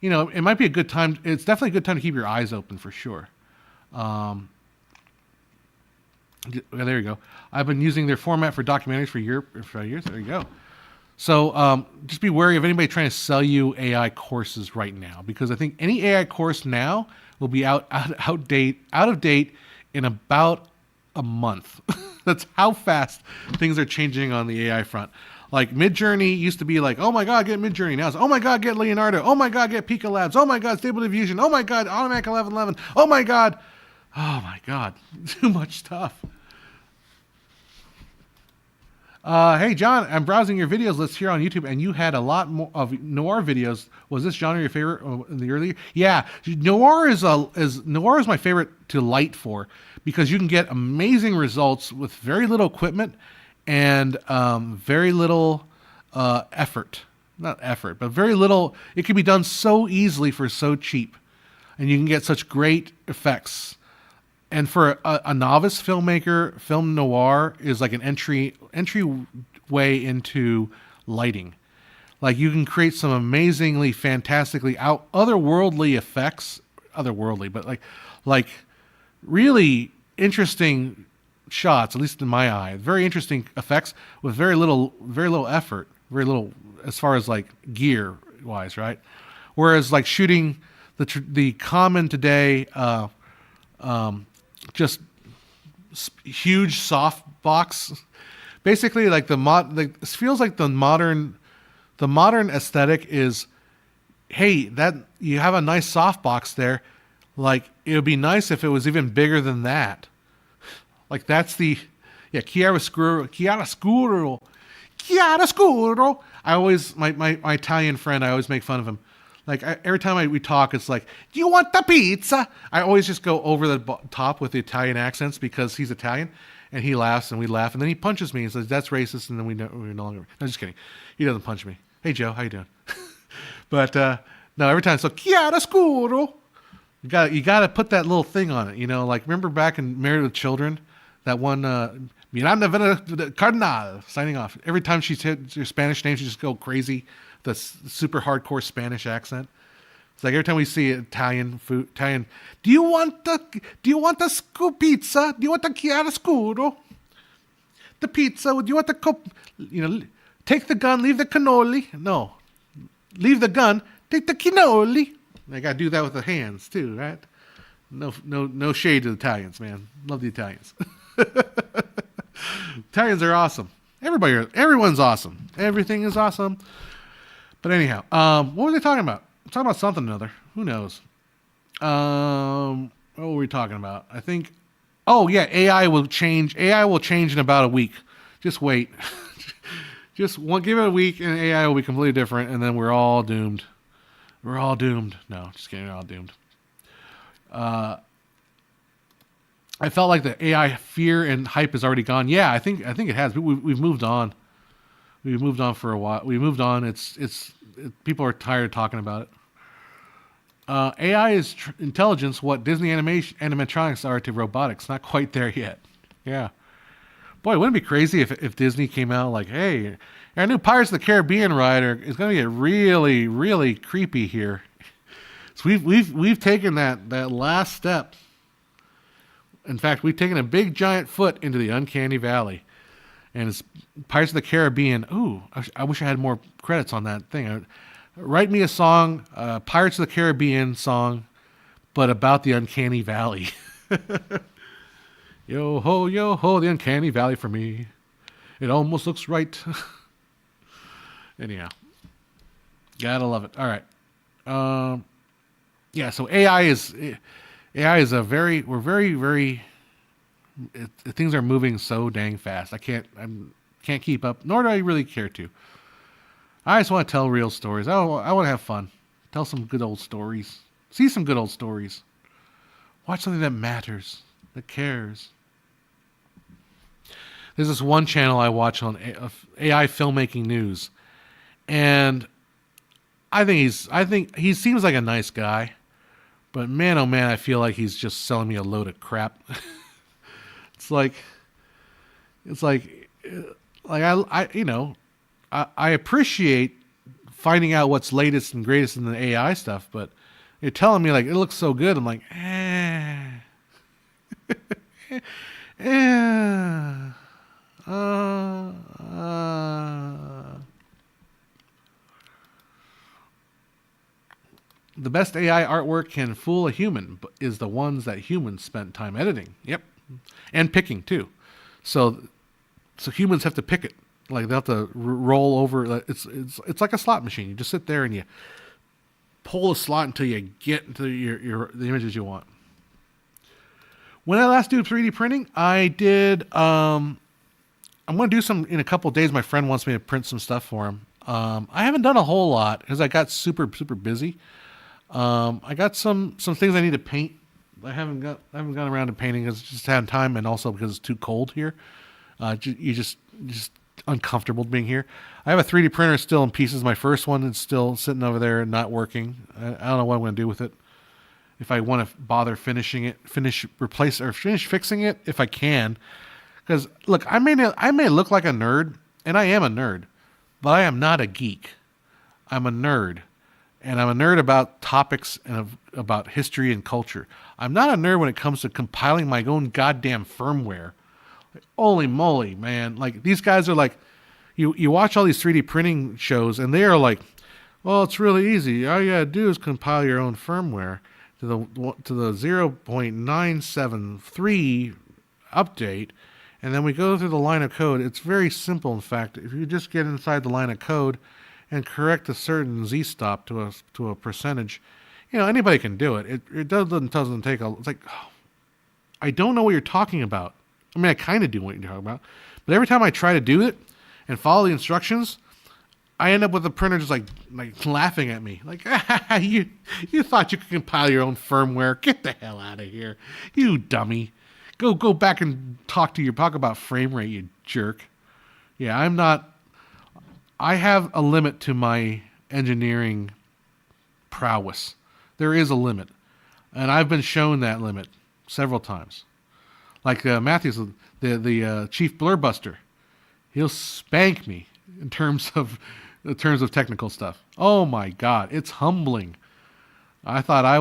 You know, it might be a good time. It's definitely a good time to keep your eyes open for sure. There you go. I've been using their format for documentaries for years. There you go. So just be wary of anybody trying to sell you AI courses right now, because I think any AI course now will be out of date in about a month. That's how fast things are changing on the AI front. Like Midjourney used to be like, oh my God, get Midjourney. Now it's, oh my God, get Leonardo. Oh my God, get Pika Labs. Oh my God, Stable Diffusion. Oh my God, Automatic 1111. Oh my God, too much stuff. Hey John, I'm browsing your videos list here on YouTube, and you had a lot more of noir videos. Was this genre your favorite in the earlier? Yeah, noir is my favorite to light for, because you can get amazing results with very little equipment and very little effort. Not effort, but very little. It can be done so easily for so cheap, and you can get such great effects. And for a novice filmmaker, film noir is like an entry way into lighting. Like you can create some amazingly, fantastically otherworldly effects, but like really interesting shots, at least in my eye. Very interesting effects with very little effort, very little as far as like gear wise, right? Whereas like shooting the common today. Just huge soft box, basically like it feels like the modern aesthetic is, hey, that you have a nice soft box there, like it would be nice if it was even bigger than that. Like that's chiaroscuro. I always my Italian friend, I always make fun of him. Like every time we talk, it's like, do you want the pizza? I always just go over the top with the Italian accents because he's Italian, and he laughs and we laugh, and then he punches me and says that's racist, and then we're no longer. No, just kidding. He doesn't punch me. Hey Joe, how you doing? But no, every time, so chiaroscuro. You got to put that little thing on it. You know, like remember back in Married with Children, that one Miranda Vena Cardinal signing off. Every time she said her Spanish name, she just go crazy. The super hardcore Spanish accent. It's like every time we see Italian food, do you want the scoop pizza? Do you want the chiaroscuro? The pizza? Do you want the take the gun, leave the cannoli? No, leave the gun, take the cannoli. I gotta do that with the hands too, right? No shade to the Italians, man. Love the Italians. Italians are awesome. Everyone's awesome. Everything is awesome. But anyhow, what was I talking about? I'm talking about something or another. Who knows? What were we talking about? I think, yeah, AI will change. AI will change in about a week. Just wait. Give it a week and AI will be completely different, and then we're all doomed. We're all doomed. No, just kidding. We're all doomed. I felt like the AI fear and hype is already gone. Yeah, I think it has. We've moved on. We've moved on for a while. We moved on. People are tired of talking about it. AI is intelligence what Disney animatronics are to robotics. Not quite there yet. Yeah. Boy, wouldn't it be crazy if Disney came out like, hey, our new Pirates of the Caribbean ride is going to get really, really creepy here. So we've taken that last step. In fact, we've taken a big giant foot into the uncanny valley. And it's Pirates of the Caribbean. Ooh, I wish I had more credits on that thing. Write me a song, Pirates of the Caribbean song, but about the uncanny valley. Yo ho, the uncanny valley for me. It almost looks right. Anyhow, gotta love it. All right. Yeah. So AI is we're very things are moving so dang fast. I can't keep up, nor do I really care to. I just want to tell real stories. I want to have fun. Tell some good old stories. See some good old stories. Watch something that matters, that cares. There's this one channel I watch on AI filmmaking news, and I think he seems like a nice guy, but man, oh man, I feel like he's just selling me a load of crap. It's like I appreciate finding out what's latest and greatest in the AI stuff, but you're telling me like it looks so good. I'm like, The best AI artwork can fool a human, but is the ones that humans spent time editing. Yep, and picking too. So humans have to pick it. Like they have to roll over. It's like a slot machine. You just sit there and you pull a slot until you get into the images you want. When I last did 3D printing, I did. I'm going to do some in a couple of days. My friend wants me to print some stuff for him. I haven't done a whole lot because I got super busy. I got some things I need to paint. I haven't gone around to painting because I just haven't time, and also because it's too cold here. You just uncomfortable being here. I have a 3D printer still in pieces. My first one is still sitting over there and not working. I don't know what I'm going to do with it. If I want to bother fixing it, finish fixing it, if I can. Because look, I may look like a nerd, and I am a nerd, but I am not a geek. I'm a nerd, and I'm a nerd about topics and about history and culture. I'm not a nerd when it comes to compiling my own goddamn firmware. Like, holy moly, man! Like these guys are like, you watch all these 3D printing shows, and they are like, well, it's really easy. All you gotta do is compile your own firmware to the 0.973 update, and then we go through the line of code. It's very simple, in fact. If you just get inside the line of code and correct a certain z-stop to a percentage, anybody can do it. It doesn't take a. It's like, oh, I don't know what you're talking about. I mean, I kind of do what you're talking about, but every time I try to do it and follow the instructions, I end up with the printer just like laughing at me. Like, you thought you could compile your own firmware? Get the hell out of here, you dummy! Go back and talk about frame rate, you jerk. Yeah, I'm not. I have a limit to my engineering prowess. There is a limit, and I've been shown that limit several times. Like Matthews, the chief blurbuster, he'll spank me in terms of technical stuff. Oh my God, it's humbling. I thought I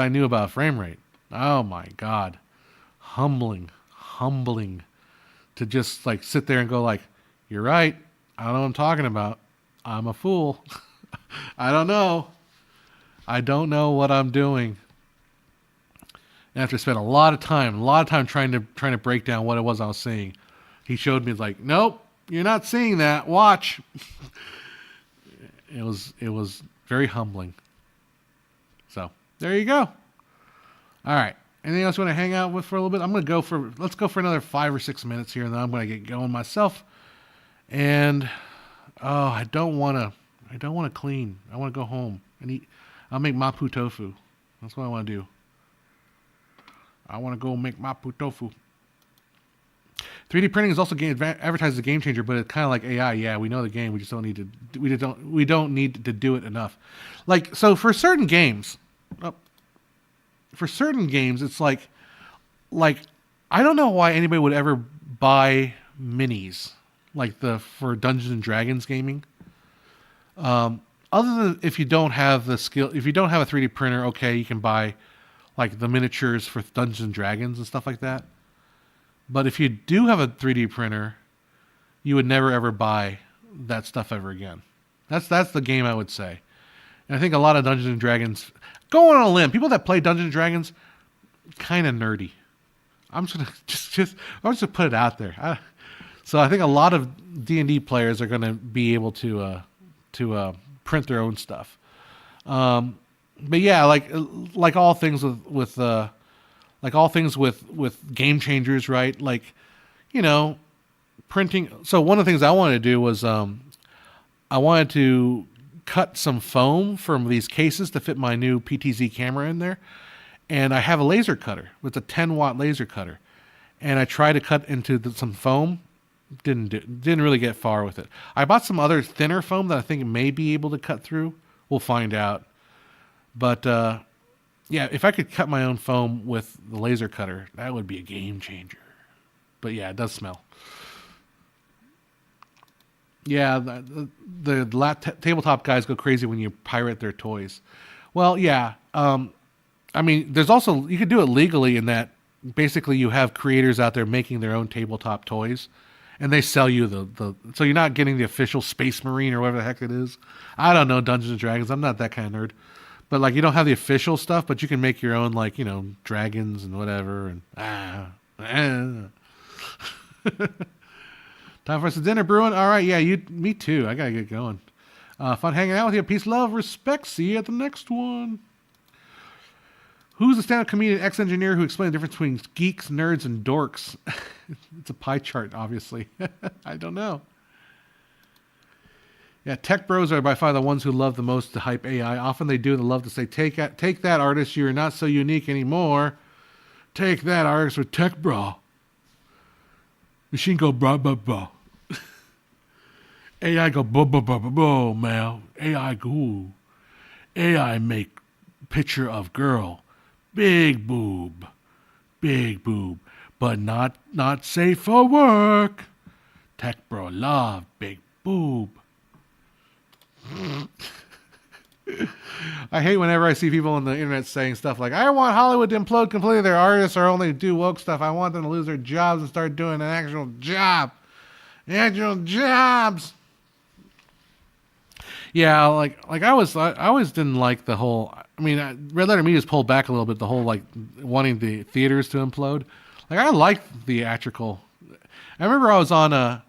knew about frame rate. Oh my God, humbling to just like sit there and go like, you're right. I don't know what I'm talking about. I'm a fool. I don't know what I'm doing. After I spent a lot of time trying to break down what it was I was seeing, he showed me like, nope, you're not seeing that. Watch. It was very humbling. So there you go. All right. Anything else you want to hang out with for a little bit? Let's go for another 5 or 6 minutes here, and then I'm going to get going myself. And I don't want to clean. I want to go home and eat. I'll make mapo tofu. That's what I want to do. I want to go make mapo tofu. 3D printing is also advertised as a game changer, but it's kind of like AI. Yeah, we know the game. We just don't need to. We don't need to do it enough. Like so, for certain games, it's like I don't know why anybody would ever buy minis like for Dungeons and Dragons gaming. Other than if you don't have the skill, if you don't have a 3D printer, okay, you can buy like the miniatures for Dungeons and Dragons and stuff like that. But if you do have a 3D printer, you would never ever buy that stuff ever again. That's the game I would say. And I think a lot of Dungeons and Dragons, go on a limb, people that play Dungeons and Dragons, kind of nerdy. I'm just gonna put it out there. So I think a lot of D&D players are going to be able to print their own stuff. But yeah, like all things with game changers, right? Like, printing. So one of the things I wanted to do was I wanted to cut some foam from these cases to fit my new PTZ camera in there. And I have a laser cutter with a 10-watt laser cutter. And I tried to cut into some foam. Didn't really get far with it. I bought some other thinner foam that I think may be able to cut through. We'll find out. But yeah, if I could cut my own foam with the laser cutter, that would be a game changer. But yeah, it does smell. Yeah, the tabletop guys go crazy when you pirate their toys. Well, yeah. I mean, there's also, you could do it legally in that basically you have creators out there making their own tabletop toys. And they sell you so you're not getting the official Space Marine or whatever the heck it is. I don't know Dungeons and Dragons. I'm not that kind of nerd. But like, you don't have the official stuff, but you can make your own, like, dragons and whatever. And time for us to dinner, Bruin. All right, yeah, me too. I gotta get going. Fun hanging out with you. Peace, love, respect. See you at the next one. Who's the stand-up comedian, ex-engineer who explained the difference between geeks, nerds, and dorks? It's a pie chart, obviously. I don't know. Yeah, tech bros are by far the ones who love the most to hype AI. Often they do. They love to say, take that, artist. You're not so unique anymore. Take that, artist with tech bro. Machine go blah, blah, blah. AI go blah, blah, blah, blah, blah, man. AI go. AI make picture of girl. Big boob, but not safe for work. Tech bro love big boob. I hate whenever I see people on the internet saying stuff like, I want Hollywood to implode completely. Their artists are only do woke stuff. I want them to lose their jobs and start doing an actual job. Actual jobs. Yeah, like I always didn't like the whole. I mean, Red Letter Media's pulled back a little bit. The whole like wanting the theaters to implode. Like I like theatrical. I remember I was on the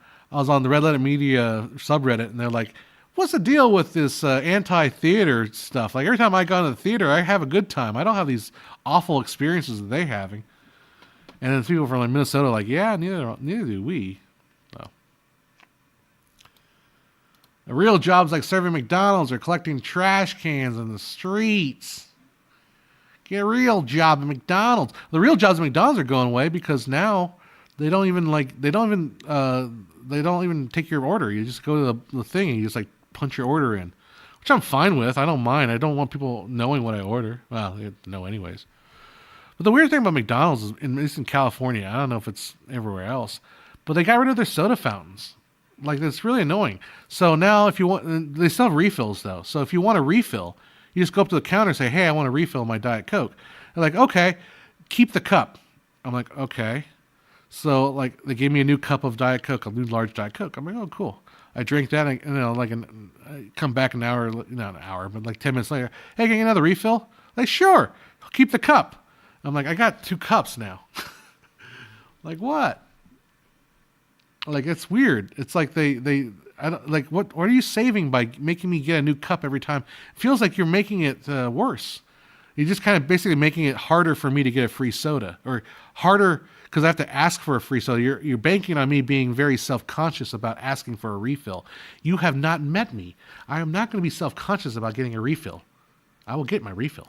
Red Letter Media subreddit, and they're like, "What's the deal with this anti-theater stuff? Like every time I go to the theater, I have a good time. I don't have these awful experiences that they're having." And then people from like Minnesota are like, "Yeah, neither do we." The real jobs like serving McDonald's or collecting trash cans in the streets. Get a real job at McDonald's. The real jobs at McDonald's are going away because now they don't even take your order. You just go to the thing and you just like punch your order in, which I'm fine with. I don't mind. I don't want people knowing what I order. Well, they know anyways. But the weird thing about McDonald's is, at least in California, I don't know if it's everywhere else, but they got rid of their soda fountains. Like, it's really annoying. So now if you want, they still have refills though. So if you want a refill, you just go up to the counter and say, hey, I want a refill of my Diet Coke. They're like, okay, keep the cup. I'm like, okay. So like they gave me a new cup of Diet Coke, a new large Diet Coke. I'm like, oh, cool. I drink that and I come back not an hour, but like 10 minutes later. Hey, can I get another refill? Like, sure, keep the cup. I'm like, I got 2 cups now. Like what? Like, it's weird. It's like I don't like, what are you saving by making me get a new cup every time? It feels like you're making it worse. You're just kind of basically making it harder for me to get a free soda, or harder because I have to ask for a free soda. You're banking on me being very self-conscious about asking for a refill. You have not met me. I am not going to be self-conscious about getting a refill. I will get my refill.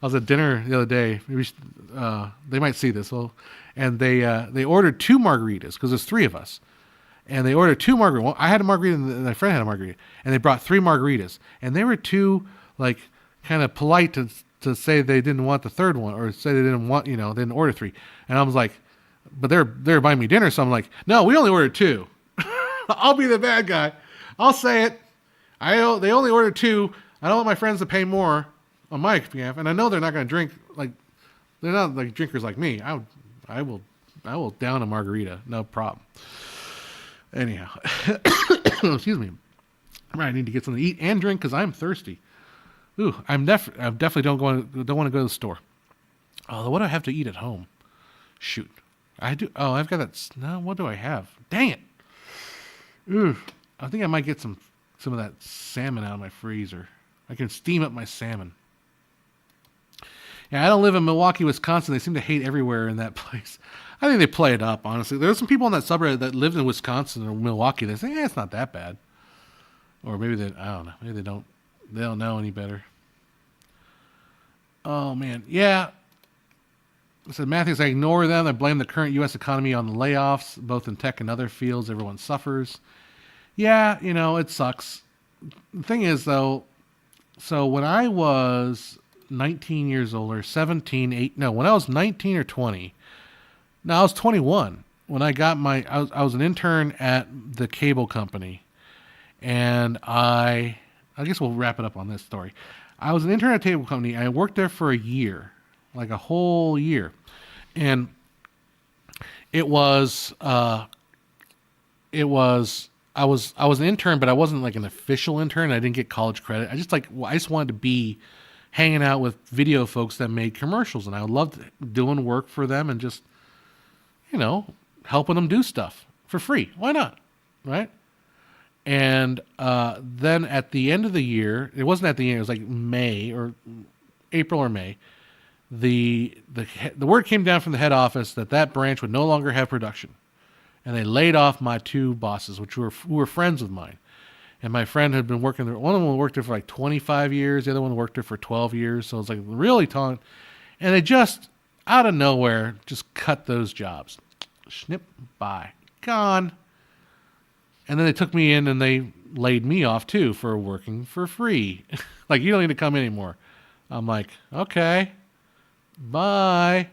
I was at dinner the other day. Maybe they might see this. Well, and they ordered 2 margaritas because there's 3 of us, and they ordered 2 margaritas. Well, I had a margarita and my friend had a margarita, and they brought 3 margaritas, and they were too like kind of polite to say they didn't want the third one or say they didn't want they didn't order 3, and I was like, but they're buying me dinner, so I'm like, no, we only ordered 2. I'll be the bad guy. I'll say it. They only ordered 2. I don't want my friends to pay more on my behalf, and I know they're not going to drink like they're not like drinkers like me. I will down a margarita, no problem. Anyhow, excuse me. I need to get something to eat and drink because I'm thirsty. Ooh, I definitely don't want to go to the store. Although, what do I have to eat at home? Shoot, I do. Oh, I've got that. No, what do I have? Dang it. Ooh, I think I might get some of that salmon out of my freezer. I can steam up my salmon. Yeah, I don't live in Milwaukee, Wisconsin. They seem to hate everywhere in that place. I think they play it up, honestly. There's some people in that subreddit that lived in Wisconsin or Milwaukee. They say, it's not that bad. Or maybe I don't know. Maybe they don't know any better. Oh, man. Yeah. So Matthews, I ignore them. I blame the current U.S. economy on the layoffs, both in tech and other fields. Everyone suffers. Yeah, it sucks. The thing is, though, so when I was 19 years old or 17, when I was 19 or 20, no, I was 21 when I got I was an intern at the cable company, and I guess we'll wrap it up on this story. I was an intern at a cable company. I worked there for a year, like a whole year, and I was an intern, but I wasn't like an official intern. I didn't get college credit. I just wanted to be hanging out with video folks that made commercials, and I loved doing work for them and just, helping them do stuff for free. Why not? Right? And then at the end of the year, it wasn't at the end, it was like May or April or May, the word came down from the head office that branch would no longer have production. And they laid off my 2 bosses, who were friends of mine. And my friend had been working there. One of them worked there for like 25 years. The other one worked there for 12 years. So it was like really tall. And they just, out of nowhere, just cut those jobs. Snip, bye. Gone. And then they took me in and they laid me off too for working for free. Like, you don't need to come anymore. I'm like, okay, bye.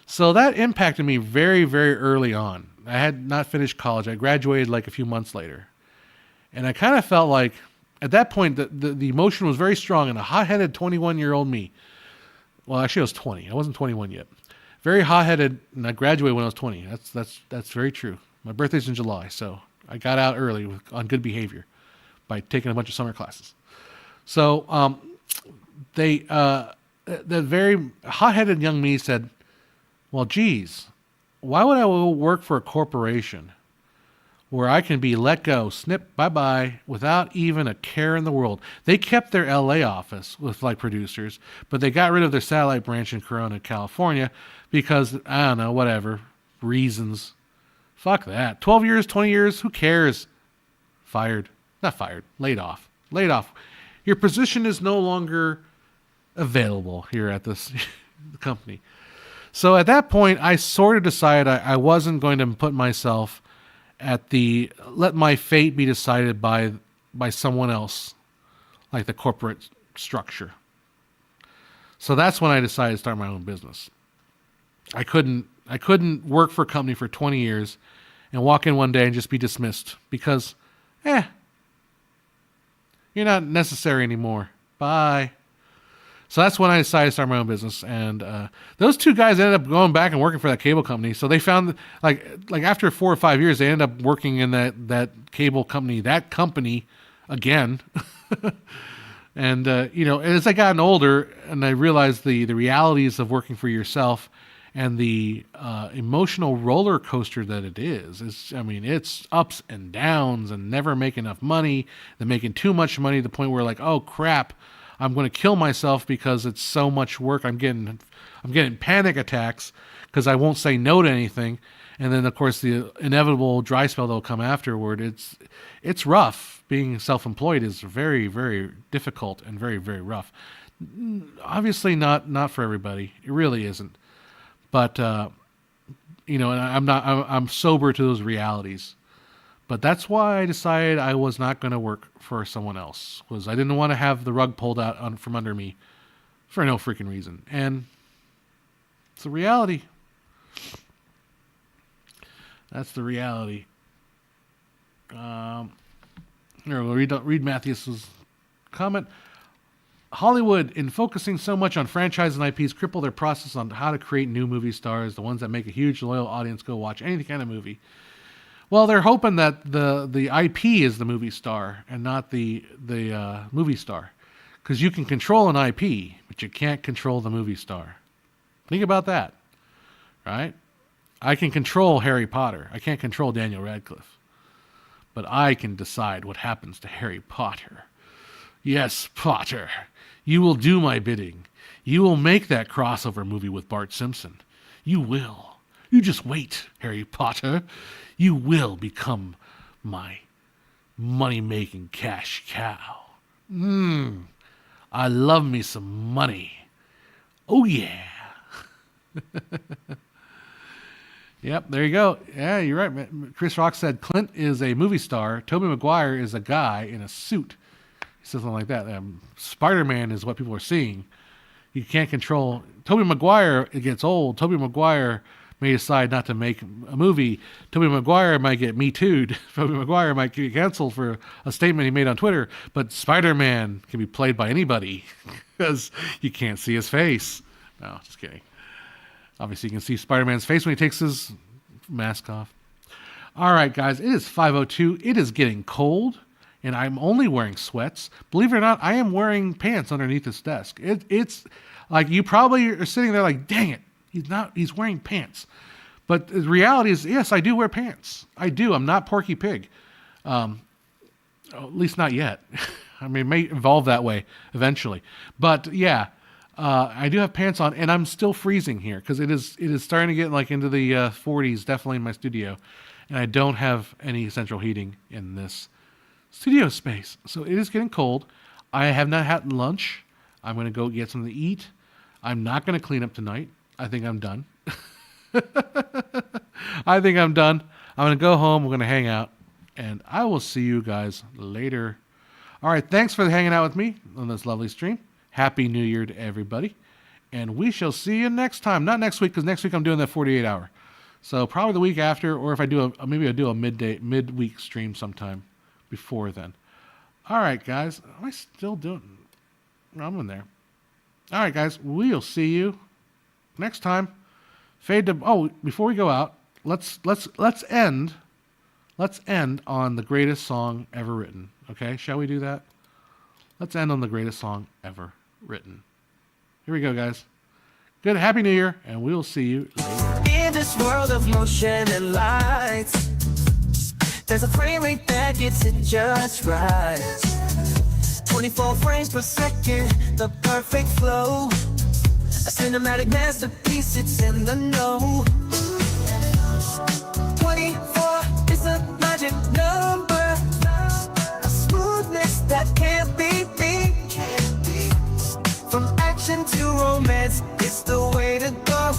So that impacted me very, very early on. I had not finished college. I graduated like a few months later. And I kind of felt like, at that point, the emotion was very strong, and a hot-headed 21-year-old me. Well, actually, I was 20. I wasn't 21 yet. Very hot-headed, and I graduated when I was 20. That's very true. My birthday's in July, so I got out early on good behavior by taking a bunch of summer classes. So the very hot-headed young me said, well, geez, why would I work for a corporation where I can be let go, snip, bye-bye, without even a care in the world? They kept their LA office with like producers, but they got rid of their satellite branch in Corona, California, because, I don't know, whatever, reasons. Fuck that. 12 years, 20 years, who cares? Fired. Not fired. Laid off. Laid off. Your position is no longer available here at this company. So at that point, I sort of decided I wasn't going to put myself let my fate be decided by someone else, like the corporate structure. So that's when I decided to start my own business. I couldn't work for a company for 20 years and walk in one day and just be dismissed because, you're not necessary anymore. Bye. So that's when I decided to start my own business. And those 2 guys ended up going back and working for that cable company. So they found, like after 4 or 5 years, they ended up working in that cable company, again. And, as I gotten older and I realized the realities of working for yourself and the emotional roller coaster that it is, it's ups and downs and never make enough money, then making too much money to the point where like, oh crap, I'm going to kill myself because it's so much work. I'm getting panic attacks because I won't say no to anything. And then of course the inevitable dry spell that will come afterward. It's rough. Being self-employed is very, very difficult and very, very rough. Obviously not for everybody. It really isn't. But and I'm sober to those realities. But that's why I decided I was not going to work for someone else. Was I didn't want to have the rug pulled out from under me for no freaking reason. And it's a reality. That's the reality. Here, we'll read Matthew's comment. Hollywood, in focusing so much on franchise and IPs, cripple their process on how to create new movie stars, the ones that make a huge loyal audience go watch any kind of movie. Well, they're hoping that the IP is the movie star and not the movie star, because you can control an IP, but you can't control the movie star. Think about that, right? I can control Harry Potter. I can't control Daniel Radcliffe, but I can decide what happens to Harry Potter. Yes, Potter, you will do my bidding. You will make that crossover movie with Bart Simpson. You will. You just wait, Harry Potter. You will become my money-making cash cow. I love me some money. Oh, yeah. Yep, there you go. Yeah, you're right, man. Chris Rock said Clint is a movie star. Tobey Maguire is a guy in a suit. He said something like that. Spider-Man is what people are seeing. You can't control. Tobey Maguire, it gets old. Tobey Maguire may decide not to make a movie. Tobey Maguire might get Me Too'd. Tobey Maguire might get canceled for a statement he made on Twitter. But Spider-Man can be played by anybody because you can't see his face. No, just kidding. Obviously, you can see Spider-Man's face when he takes his mask off. All right, guys, it is 5:02. It is getting cold, and I'm only wearing sweats. Believe it or not, I am wearing pants underneath this desk. It's like you probably are sitting there like, dang it, he's wearing pants. But the reality is, yes, I do wear pants. I do. I'm not Porky Pig. At least not yet. I mean, it may evolve that way eventually. But yeah. I do have pants on, and I'm still freezing here because it is starting to get like into the 40s, definitely in my studio, and I don't have any central heating in this studio space, so it is getting cold. I have not had lunch. I'm going to go get something to eat. I'm not going to clean up tonight. I think I'm done. I think I'm done. I'm going to go home. We're going to hang out, and I will see you guys later. All right, thanks for hanging out with me on this lovely stream. Happy New Year to everybody. And we shall see you next time. Not next week, because next week I'm doing that 48 hour. So probably the week after, or if I do maybe I'll do a midweek stream sometime before then. All right, guys. Am I still doing? I'm in there. All right, guys. We'll see you next time. Before we go out, let's end on the greatest song ever written. Okay, shall we do that? Let's end on the greatest song ever written. Here we go, guys. Good, Happy New Year, and we'll see you later. In this world of motion and lights, there's a frame rate that gets it just right. 24 frames per second, the perfect flow. A cinematic masterpiece, it's in the know. 24 is a magic number, a smoothness that can't be beat. From action to romance, it's the way to go.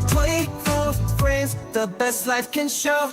24 frames, the best life can show.